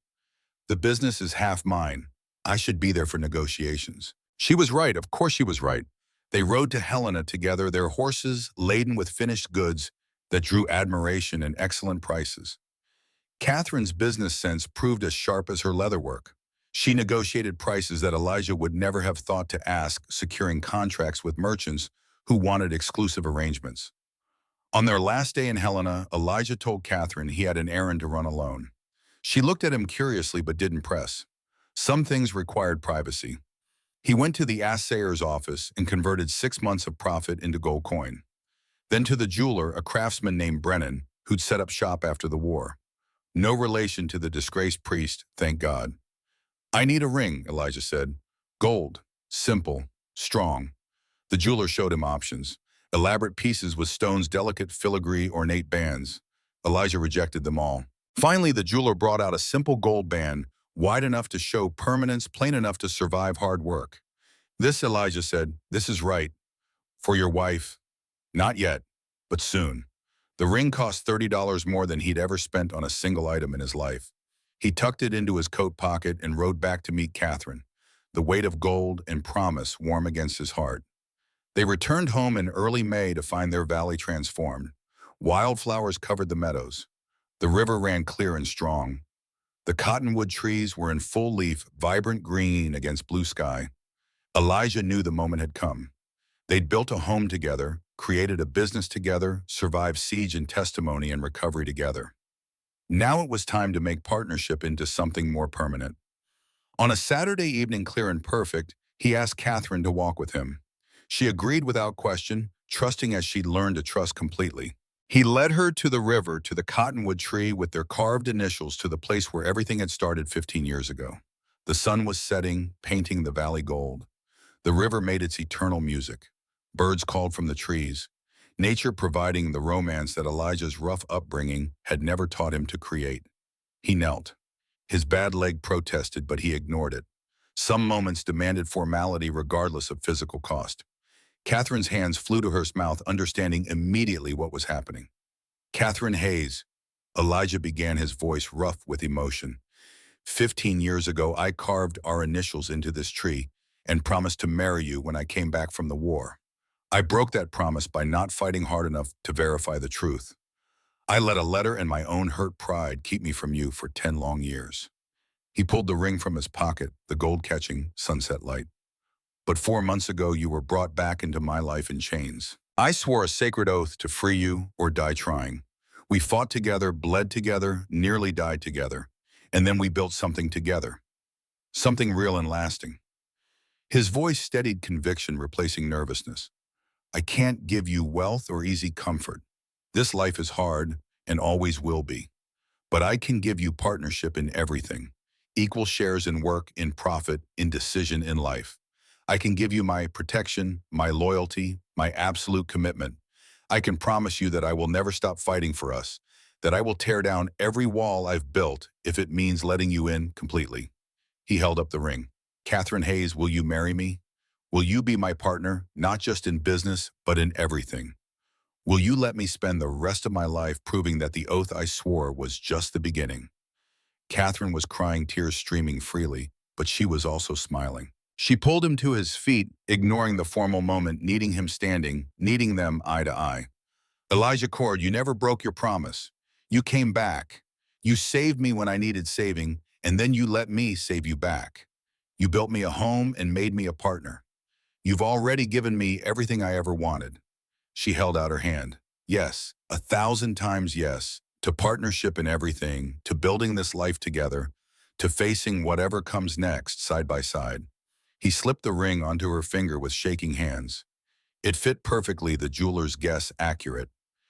the business is half mine. I should be there for negotiations. She was right. Of course she was right. They rode to Helena together, their horses laden with finished goods that drew admiration and excellent prices. Catherine's business sense proved as sharp as her leatherwork. She negotiated prices that Elijah would never have thought to ask, securing contracts with merchants who wanted exclusive arrangements. On their last day in Helena, Elijah told Catherine he had an errand to run alone. She looked at him curiously but didn't press. Some things required privacy. He went to the assayer's office and converted 6 months of profit into gold coin. Then to the jeweler, a craftsman named Brennan, who'd set up shop after the war. No relation to the disgraced priest, thank God. I need a ring, Elijah said. Gold, simple, strong. The jeweler showed him options. elaborate pieces with stone's delicate filigree ornate bands. Elijah rejected them all. Finally, the jeweler brought out a simple gold band, wide enough to show permanence, plain enough to survive hard work. This, Elijah said, this is right. For your wife. Not yet, but soon. The ring cost $30 more than he'd ever spent on a single item in his life. He tucked it into his coat pocket and rode back to meet Catherine, the weight of gold and promise warm against his heart. They returned home in early May to find their valley transformed. Wildflowers covered the meadows. The river ran clear and strong. The cottonwood trees were in full leaf, vibrant green against blue sky. Elijah knew the moment had come. They'd built a home together, created a business together, survived siege and testimony and recovery together. Now it was time to make partnership into something more permanent. On a Saturday evening clear and perfect, he asked Catherine to walk with him. She agreed without question, trusting as she'd learned to trust completely. He led her to the river, to the cottonwood tree with their carved initials, to the place where everything had started 15 years ago. The sun was setting, painting the valley gold. The river made its eternal music. Birds called from the trees, nature providing the romance that Elijah's rough upbringing had never taught him to create. He knelt. His bad leg protested, but he ignored it. Some moments demanded formality regardless of physical cost. Catherine's hands flew to her mouth, understanding immediately what was happening. Catherine Hayes. Elijah began, his voice rough with emotion. 15 years ago, I carved our initials into this tree and promised to marry you when I came back from the war. I broke that promise by not fighting hard enough to verify the truth. I let a letter and my own hurt pride keep me from you for 10 long years. He pulled the ring from his pocket, the gold-catching sunset light. But 4 months ago, you were brought back into my life in chains. I swore a sacred oath to free you or die trying. We fought together, bled together, nearly died together. And then we built something together. Something real and lasting. His voice steadied conviction, replacing nervousness. I can't give you wealth or easy comfort. This life is hard and always will be. But I can give you partnership in everything. Equal shares in work, in profit, in decision in life. I can give you my protection, my loyalty, my absolute commitment. I can promise you that I will never stop fighting for us, that I will tear down every wall I've built if it means letting you in completely. He held up the ring. Catherine Hayes, will you marry me? Will you be my partner, not just in business, but in everything? Will you let me spend the rest of my life proving that the oath I swore was just the beginning? Catherine was crying, tears streaming freely, but she was also smiling. She pulled him to his feet, ignoring the formal moment, needing him standing, needing them eye to eye. Elijah Cord, you never broke your promise. You came back. You saved me when I needed saving, and then you let me save you back. You built me a home and made me a partner. You've already given me everything I ever wanted. She held out her hand. Yes, 1,000 times yes, to partnership in everything, to building this life together, to facing whatever comes next side by side. He slipped the ring onto her finger with shaking hands. It fit perfectly, the jeweler's guess accurate.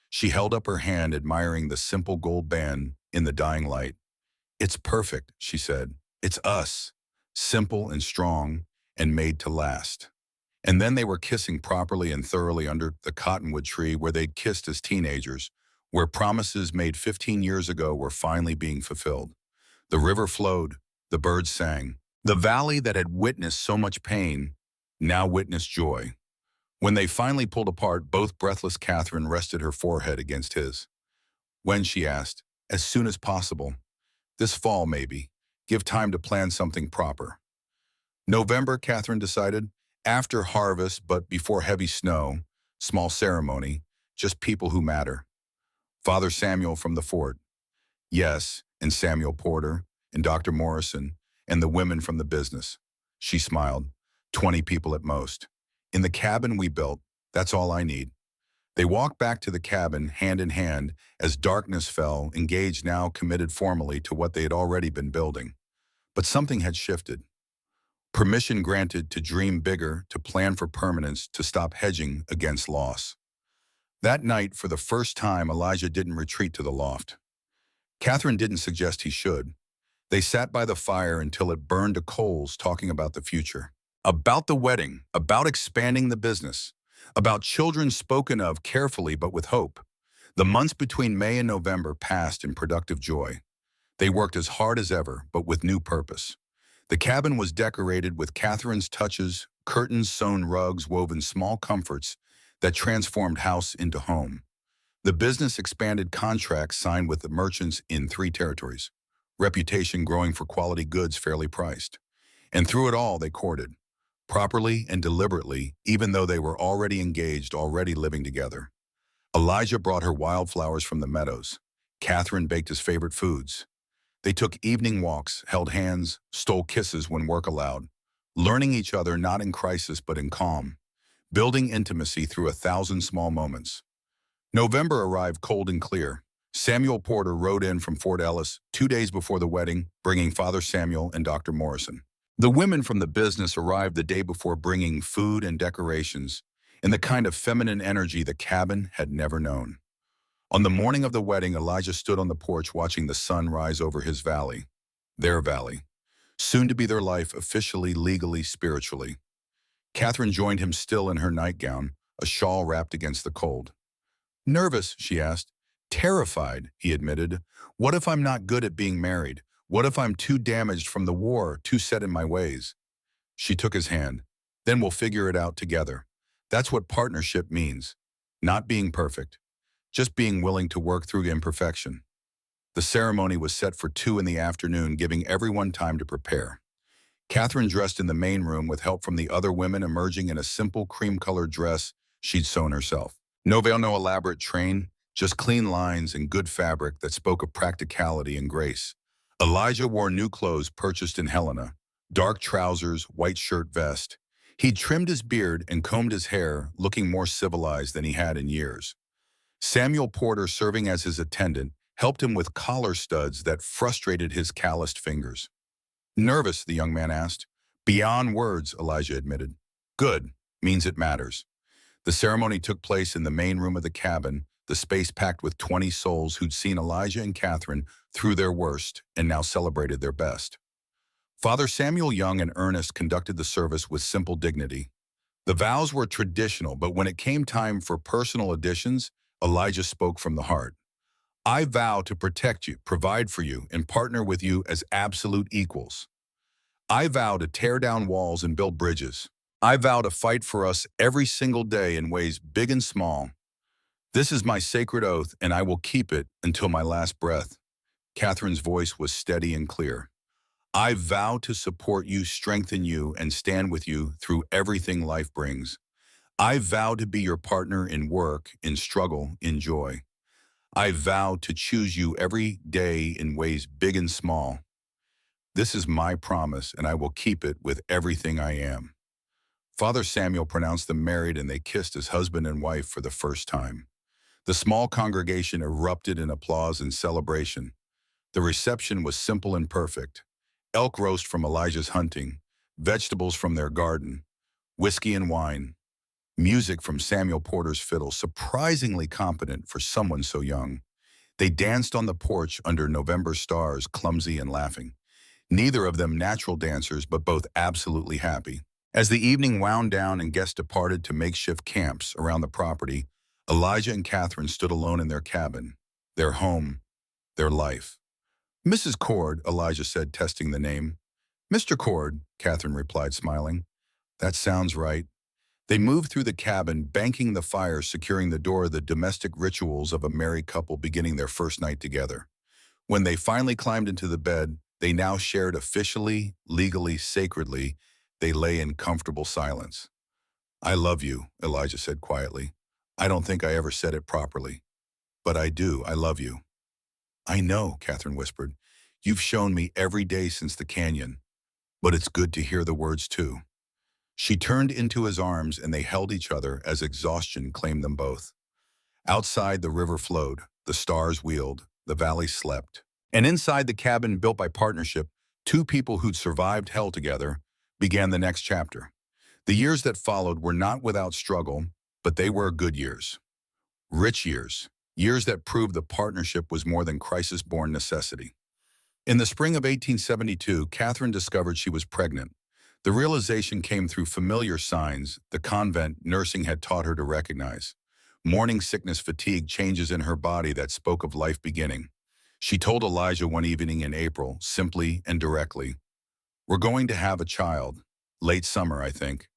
She held up her hand, admiring the simple gold band in the dying light. It's perfect, she said. It's us, simple and strong and made to last. And then they were kissing properly and thoroughly under the cottonwood tree where they'd kissed as teenagers, where promises made 15 years ago were finally being fulfilled. The river flowed, the birds sang. The valley that had witnessed so much pain now witnessed joy. When they finally pulled apart, both breathless, Catherine rested her forehead against his. When, she asked, as soon as possible. This fall, maybe. Give time to plan something proper. November, Catherine decided. After harvest, but before heavy snow. Small ceremony, just people who matter. Father Samuel from the fort. Yes, and Samuel Porter, and Dr. Morrison, and the women from the business. She smiled. 20 people at most. In the cabin we built, that's all I need. They walked back to the cabin, hand in hand, as darkness fell, engaged now, committed formally to what they had already been building. But something had shifted. Permission granted to dream bigger, to plan for permanence, to stop hedging against loss. That night, for the first time, Elijah didn't retreat to the loft. Catherine didn't suggest he should. They sat by the fire until it burned to coals, talking about the future. About the wedding, about expanding the business. about children spoken of carefully but with hope. The months between May and November passed in productive joy. They worked as hard as ever, but with new purpose. The cabin was decorated with Catherine's touches, curtains, sewn rugs, woven small comforts that transformed house into home. The business expanded contracts signed with the merchants in 3 territories, reputation growing for quality goods fairly priced. And through it all, they courted, properly and deliberately, even though they were already engaged, already living together. Elijah brought her wildflowers from the meadows. Catherine baked his favorite foods. They took evening walks, held hands, stole kisses when work allowed, learning each other not in crisis but in calm, building intimacy through 1,000 small moments. November arrived cold and clear. Samuel Porter rode in from Fort Ellis 2 days before the wedding, bringing Father Samuel and Dr. Morrison. The women from the business arrived the day before, bringing food and decorations, and the kind of feminine energy the cabin had never known. On the morning of the wedding, Elijah stood on the porch watching the sun rise over his valley, their valley, soon to be their life officially, legally, spiritually. Catherine joined him still in her nightgown, a shawl wrapped against the cold. Nervous, she asked. Terrified, he admitted. What if I'm not good at being married? What if I'm too damaged from the war, too set in my ways? She took his hand. Then we'll figure it out together. That's what partnership means. Not being perfect, just being willing to work through imperfection. The ceremony was set for 2 in the afternoon, giving everyone time to prepare. Catherine dressed in the main room with help from the other women, emerging in a simple cream-colored dress she'd sewn herself. No veil, no elaborate train, just clean lines and good fabric that spoke of practicality and grace. Elijah wore new clothes purchased in Helena, dark trousers, white shirt, vest. He'd trimmed his beard and combed his hair, looking more civilized than he had in years. Samuel Porter, serving as his attendant, helped him with collar studs that frustrated his calloused fingers. Nervous, the young man asked. Beyond words, Elijah admitted. Good, means it matters. The ceremony took place in the main room of the cabin, the space packed with 20 souls who'd seen Elijah and Catherine through their worst and now celebrated their best. Father Samuel, young and earnest, conducted the service with simple dignity. The vows were traditional, but when it came time for personal additions, Elijah spoke from the heart. I vow to protect you, provide for you, and partner with you as absolute equals. I vow to tear down walls and build bridges. I vow to fight for us every single day in ways big and small. This is my sacred oath, and I will keep it until my last breath. Catherine's voice was steady and clear. I vow to support you, strengthen you, and stand with you through everything life brings. I vow to be your partner in work, in struggle, in joy. I vow to choose you every day in ways big and small. This is my promise, and I will keep it with everything I am. Father Samuel pronounced them married, and they kissed as husband and wife for the first time. The small congregation erupted in applause and celebration. The reception was simple and perfect. Elk roast from Elijah's hunting, vegetables from their garden, whiskey and wine, music from Samuel Porter's fiddle, surprisingly competent for someone so young. They danced on the porch under November stars, clumsy and laughing. Neither of them natural dancers, but both absolutely happy. As the evening wound down and guests departed to makeshift camps around the property, Elijah and Catherine stood alone in their cabin, their home, their life. Mrs. Cord, Elijah said, testing the name. Mr. Cord, Catherine replied, smiling. That sounds right. They moved through the cabin, banking the fire, securing the door, the domestic rituals of a married couple beginning their first night together. When they finally climbed into the bed they now shared officially, legally, sacredly, they lay in comfortable silence. I love you, Elijah said quietly. I don't think I ever said it properly. But I do, I love you. I know, Catherine whispered. You've shown me every day since the canyon. But it's good to hear the words too. She turned into his arms and they held each other as exhaustion claimed them both. Outside, the river flowed, the stars wheeled, the valley slept. And inside the cabin built by partnership, two people who'd survived hell together began the next chapter. The years that followed were not without struggle, but they were good years. Rich years. Years that proved the partnership was more than crisis-born necessity. In the spring of 1872, Catherine discovered she was pregnant. The realization came through familiar signs the convent nursing had taught her to recognize. Morning sickness fatigue changes in her body that spoke of life beginning. She told Elijah one evening in April, simply and directly, "We're going to have a child. Late summer, I think."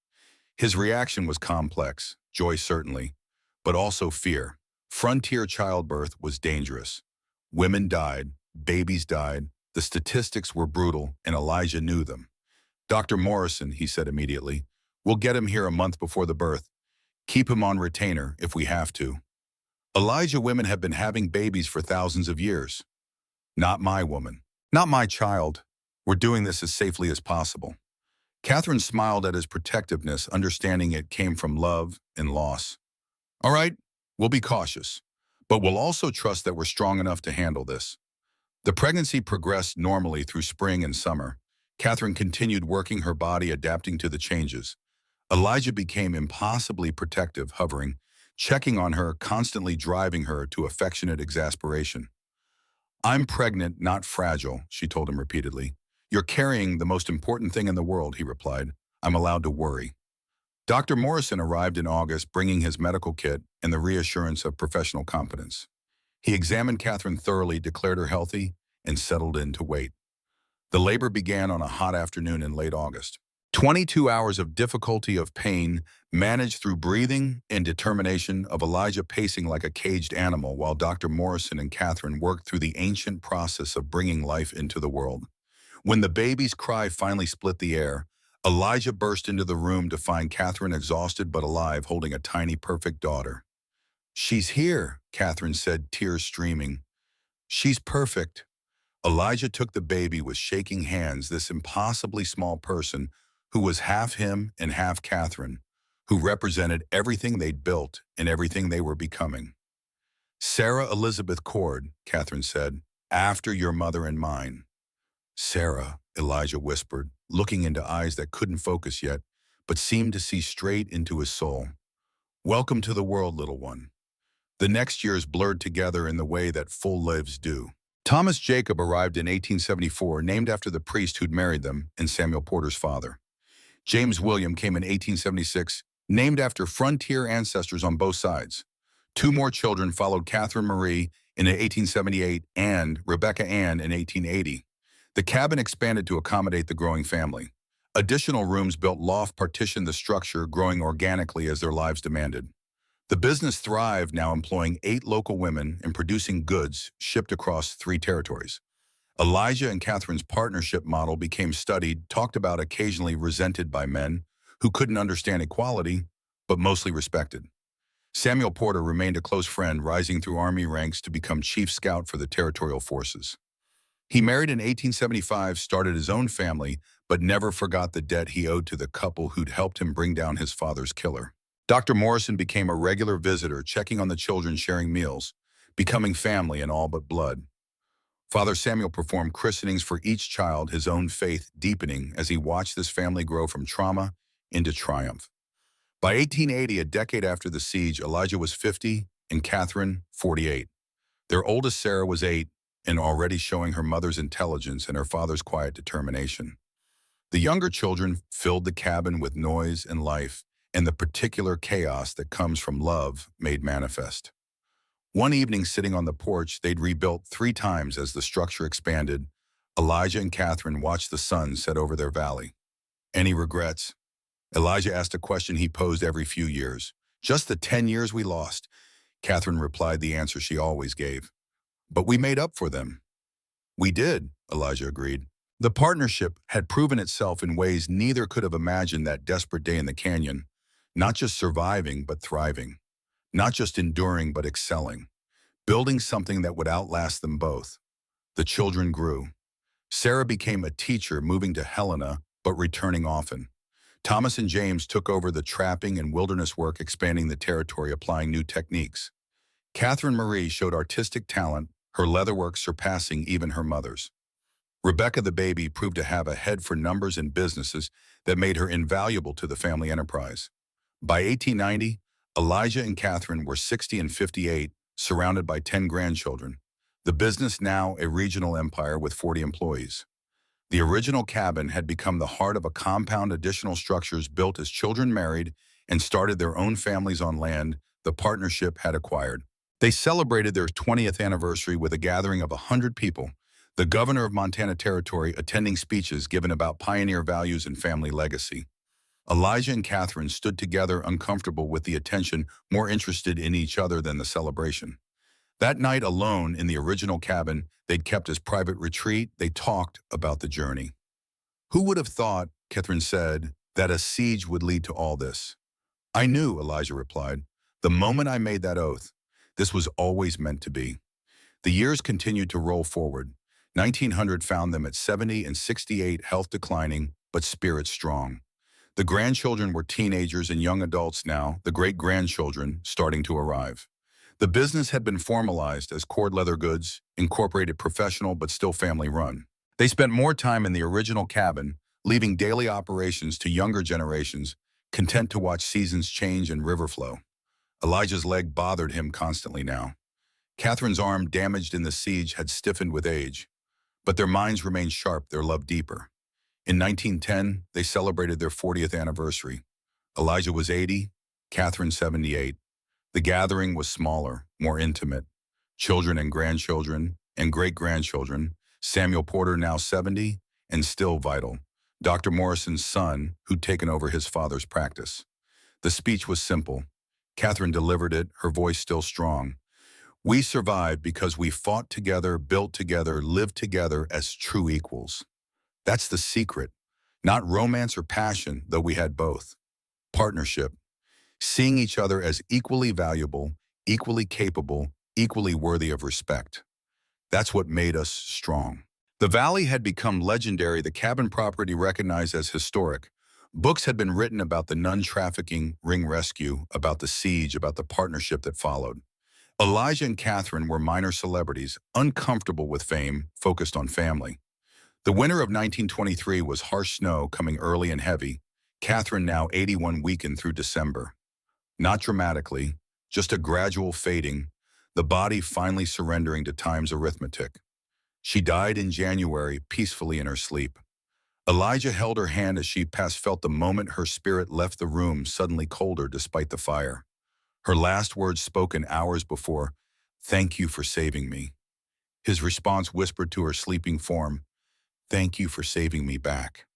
His reaction was complex, joy certainly, but also fear. Frontier childbirth was dangerous. Women died, babies died, the statistics were brutal, and Elijah knew them. "Dr. Morrison," he said immediately, "we'll get him here a month before the birth. Keep him on retainer if we have to." Elijah women have been having babies for thousands of years. "Not my woman. Not my child. We're doing this as safely as possible." Catherine smiled at his protectiveness, understanding it came from love and loss. "All right, we'll be cautious, but we'll also trust that we're strong enough to handle this." The pregnancy progressed normally through spring and summer. Catherine continued working her body, adapting to the changes. Elijah became impossibly protective, hovering, checking on her, constantly driving her to affectionate exasperation. "I'm pregnant, not fragile," she told him repeatedly. "You're carrying the most important thing in the world," he replied. "I'm allowed to worry." Dr. Morrison arrived in August, bringing his medical kit and the reassurance of professional competence. He examined Catherine thoroughly, declared her healthy, and settled in to wait. The labor began on a hot afternoon in late August. 22 hours of difficulty, of pain, managed through breathing and determination, of Elijah pacing like a caged animal while Dr. Morrison and Catherine worked through the ancient process of bringing life into the world. When the baby's cry finally split the air, Elijah burst into the room to find Catherine exhausted but alive, holding a tiny, perfect daughter. "She's here," Catherine said, tears streaming. "She's perfect." Elijah took the baby with shaking hands, this impossibly small person who was half him and half Catherine, who represented everything they'd built and everything they were becoming. "Sarah Elizabeth Cord," Catherine said, "after your mother and mine." "Sarah," Elijah whispered, looking into eyes that couldn't focus yet, but seemed to see straight into his soul. "Welcome to the world, little one." The next years blurred together in the way that full lives do. Thomas Jacob arrived in 1874, named after the priest who'd married them and Samuel Porter's father. James William came in 1876, named after frontier ancestors on both sides. Two more children followed: Catherine Marie in 1878 and Rebecca Ann in 1880. The cabin expanded to accommodate the growing family. Additional rooms built loft partitioned the structure, growing organically as their lives demanded. The business thrived, now employing 8 local women and producing goods shipped across 3 territories. Elijah and Catherine's partnership model became studied, talked about, occasionally resented by men who couldn't understand equality, but mostly respected. Samuel Porter remained a close friend, rising through Army ranks to become chief scout for the territorial forces. He married in 1875, started his own family, but never forgot the debt he owed to the couple who'd helped him bring down his father's killer. Dr. Morrison became a regular visitor, checking on the children, sharing meals, becoming family in all but blood. Father Samuel performed christenings for each child, his own faith deepening as he watched this family grow from trauma into triumph. By 1880, a decade after the siege, Elijah was 50 and Catherine 48. Their oldest, Sarah, was 8 and already showing her mother's intelligence and her father's quiet determination. The younger children filled the cabin with noise and life, and the particular chaos that comes from love made manifest. One evening, sitting on the porch they'd rebuilt 3 times as the structure expanded, Elijah and Catherine watched the sun set over their valley. "Any regrets?" Elijah asked a question he posed every few years. "Just the 10 years we lost." Catherine replied the answer she always gave. "But we made up for them." "We did," Elijah agreed. The partnership had proven itself in ways neither could have imagined that desperate day in the canyon. Not just surviving, but thriving. Not just enduring, but excelling. Building something that would outlast them both. The children grew. Sarah became a teacher, moving to Helena, but returning often. Thomas and James took over the trapping and wilderness work, expanding the territory, applying new techniques. Catherine Marie showed artistic talent, her leatherwork surpassing even her mother's. Rebecca, the baby, proved to have a head for numbers and businesses that made her invaluable to the family enterprise. By 1890, Elijah and Catherine were 60 and 58, surrounded by 10 grandchildren. The business now a regional empire with 40 employees. The original cabin had become the heart of a compound additional structures built as children married and started their own families on land the partnership had acquired. They celebrated their 20th anniversary with a gathering of 100 people, the governor of Montana Territory attending speeches given about pioneer values and family legacy. Elijah and Catherine stood together uncomfortable with the attention, more interested in each other than the celebration. That night alone in the original cabin they'd kept as private retreat, they talked about the journey. Who would have thought, Catherine said, that a siege would lead to all this? I knew, Elijah replied. The moment I made that oath, this was always meant to be. The years continued to roll forward. 1900 found them at 70 and 68, health declining, but spirits strong. The grandchildren were teenagers and young adults now, the great-grandchildren starting to arrive. The business had been formalized as Cord Leather Goods, incorporated professional but still family-run. They spent more time in the original cabin, leaving daily operations to younger generations, content to watch seasons change and river flow. Elijah's leg bothered him constantly now. Catherine's arm, damaged in the siege, had stiffened with age, but their minds remained sharp, their love deeper. In 1910, they celebrated their 40th anniversary. Elijah was 80, Catherine 78. The gathering was smaller, more intimate. Children and grandchildren and great-grandchildren. Samuel Porter, now 70, and still vital. Dr. Morrison's son, who'd taken over his father's practice. The speech was simple. Catherine delivered it, her voice still strong. We survived because we fought together, built together, lived together as true equals. That's the secret. Not romance or passion, though we had both. Partnership. Seeing each other as equally valuable, equally capable, equally worthy of respect. That's what made us strong. The valley had become legendary, the cabin property recognized as historic. Books had been written about the nun trafficking ring rescue, about the siege, about the partnership that followed. Elijah and Catherine were minor celebrities, uncomfortable with fame, focused on family. The winter of 1923 was harsh snow coming early and heavy. Catherine, now 81, weakened through December. Not dramatically, just a gradual fading, the body finally surrendering to time's arithmetic. She died in January, peacefully in her sleep. Elijah held her hand as she passed, felt the moment her spirit left the room suddenly colder despite the fire. Her last words spoken hours before, "Thank you for saving me." His response whispered to her sleeping form, "Thank you for saving me back."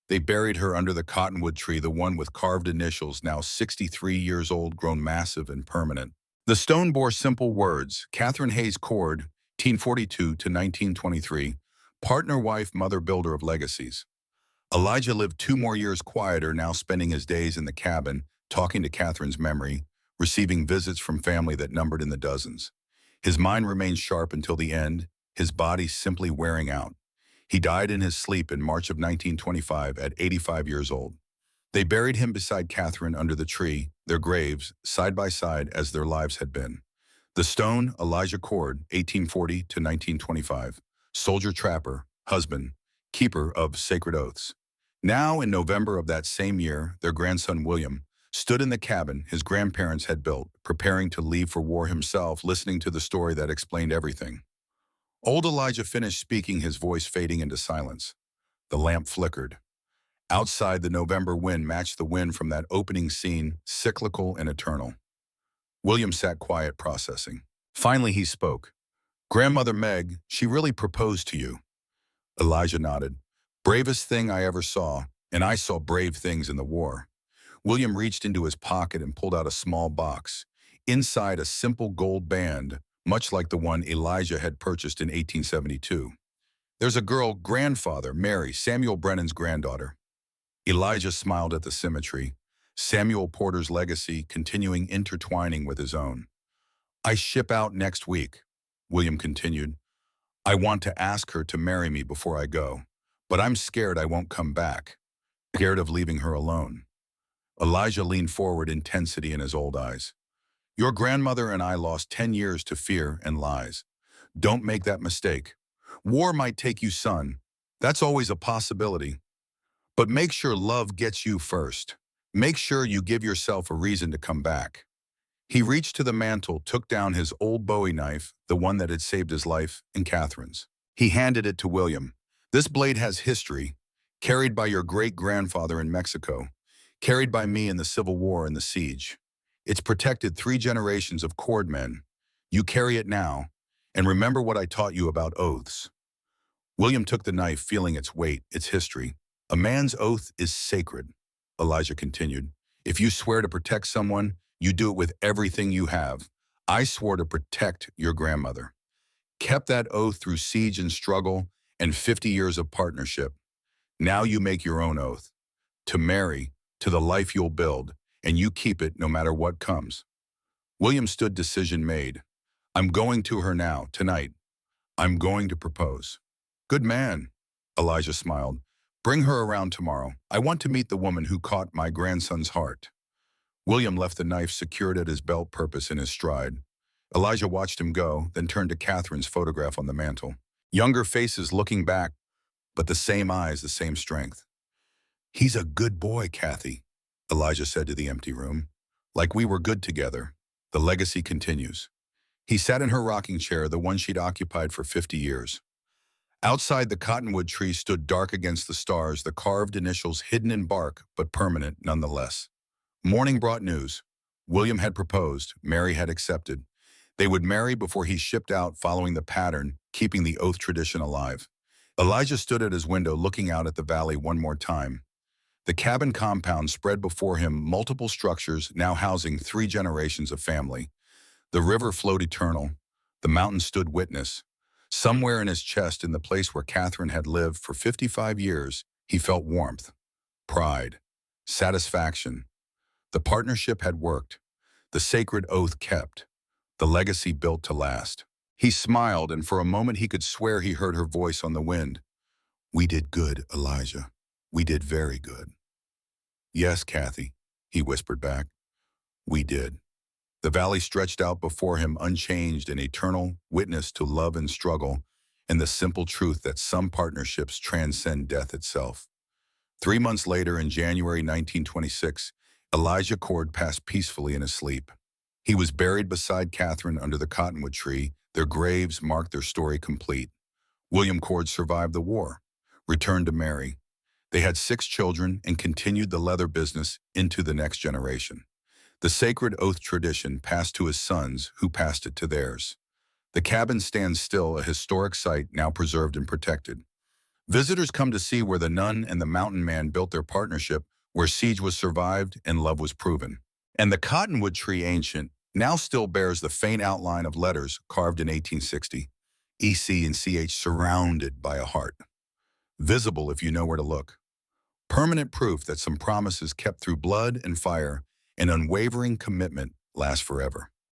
They buried her under the cottonwood tree, the one with carved initials, now 63 years old, grown massive and permanent. The stone bore simple words, Catherine Hayes Cord, 1842 to 1923, partner, wife, mother, builder of legacies. Elijah lived 2 more years quieter, now spending his days in the cabin, talking to Catherine's memory, receiving visits from family that numbered in the dozens. His mind remained sharp until the end, his body simply wearing out. He died in his sleep in March of 1925 at 85 years old. They buried him beside Catherine under the tree, their graves, side by side as their lives had been. The stone, Elijah Cord, 1840 to 1925, soldier trapper, husband, keeper of sacred oaths. Now, in November of that same year, their grandson William stood in the cabin his grandparents had built, preparing to leave for war himself, listening to the story that explained everything. Old Elijah finished speaking, his voice fading into silence. The lamp flickered. Outside, the November wind matched the wind from that opening scene, cyclical and eternal. William sat quiet, processing. Finally, he spoke. "Grandmother Meg, she really proposed to you." Elijah nodded. "Bravest thing I ever saw, and I saw brave things in the war." William reached into his pocket and pulled out a small box. Inside, a simple gold band, much like the one Elijah had purchased in 1872. "There's a girl, grandfather, Mary, Samuel Brennan's granddaughter." Elijah smiled at the symmetry. Samuel Porter's legacy continuing, intertwining with his own. "I ship out next week," William continued. "I want to ask her to marry me before I go, but I'm scared I won't come back, scared of leaving her alone." Elijah leaned forward, intensity in his old eyes. "Your grandmother and I lost 10 years to fear and lies. Don't make that mistake. War might take you, son. That's always a possibility. But make sure love gets you first. Make sure you give yourself a reason to come back." He reached to the mantel, took down his old Bowie knife, the one that had saved his life and Catherine's. He handed it to William. This blade has history, carried by your great-grandfather in Mexico, carried by me in the Civil War and the siege. It's protected 3 generations of cordmen. You carry it now, and remember what I taught you about oaths. William took the knife, feeling its weight, its history. A man's oath is sacred, Elijah continued. If you swear to protect someone, you do it with everything you have. I swore to protect your grandmother. Kept that oath through siege and struggle and 50 years of partnership. Now you make your own oath. To marry, to the life you'll build, and you keep it no matter what comes. William stood, decision made. I'm going to her now, tonight. I'm going to propose. Good man, Elijah smiled. Bring her around tomorrow. I want to meet the woman who caught my grandson's heart. William left the knife secured at his belt purpose in his stride. Elijah watched him go, then turned to Catherine's photograph on the mantel. Younger faces looking back, but the same eyes, the same strength. He's a good boy, Kathy, Elijah said to the empty room. Like we were good together. The legacy continues. He sat in her rocking chair, the one she'd occupied for 50 years. Outside, the cottonwood tree stood dark against the stars, the carved initials hidden in bark, but permanent nonetheless. Morning brought news. William had proposed, Mary had accepted. They would marry before he shipped out, following the pattern, keeping the oath tradition alive. Elijah stood at his window, looking out at the valley one more time. The cabin compound spread before him, multiple structures now housing 3 generations of family. The river flowed eternal. The mountain stood witness. Somewhere in his chest, in the place where Catherine had lived for 55 years, he felt warmth, pride, satisfaction. The partnership had worked, the sacred oath kept, the legacy built to last. He smiled, and for a moment he could swear he heard her voice on the wind. We did good, Elijah. We did very good. Yes, Kathy, he whispered back. We did. The valley stretched out before him, unchanged, an eternal witness to love and struggle, and the simple truth that some partnerships transcend death itself. 3 months later, in January 1926, Elijah Cord passed peacefully in his sleep. He was buried beside Catherine under the cottonwood tree. Their graves marked their story complete. William Cord survived the war, returned to Mary. They had 6 children and continued the leather business into the next generation. The sacred oath tradition passed to his sons, who passed it to theirs. The cabin stands still, a historic site now preserved and protected. Visitors come to see where the nun and the mountain man built their partnership, where siege was survived and love was proven. And the cottonwood tree, ancient, now still bears the faint outline of letters carved in 1860, EC and CH, surrounded by a heart. Visible if you know where to look. Permanent proof that some promises kept through blood and fire, an unwavering commitment, last forever.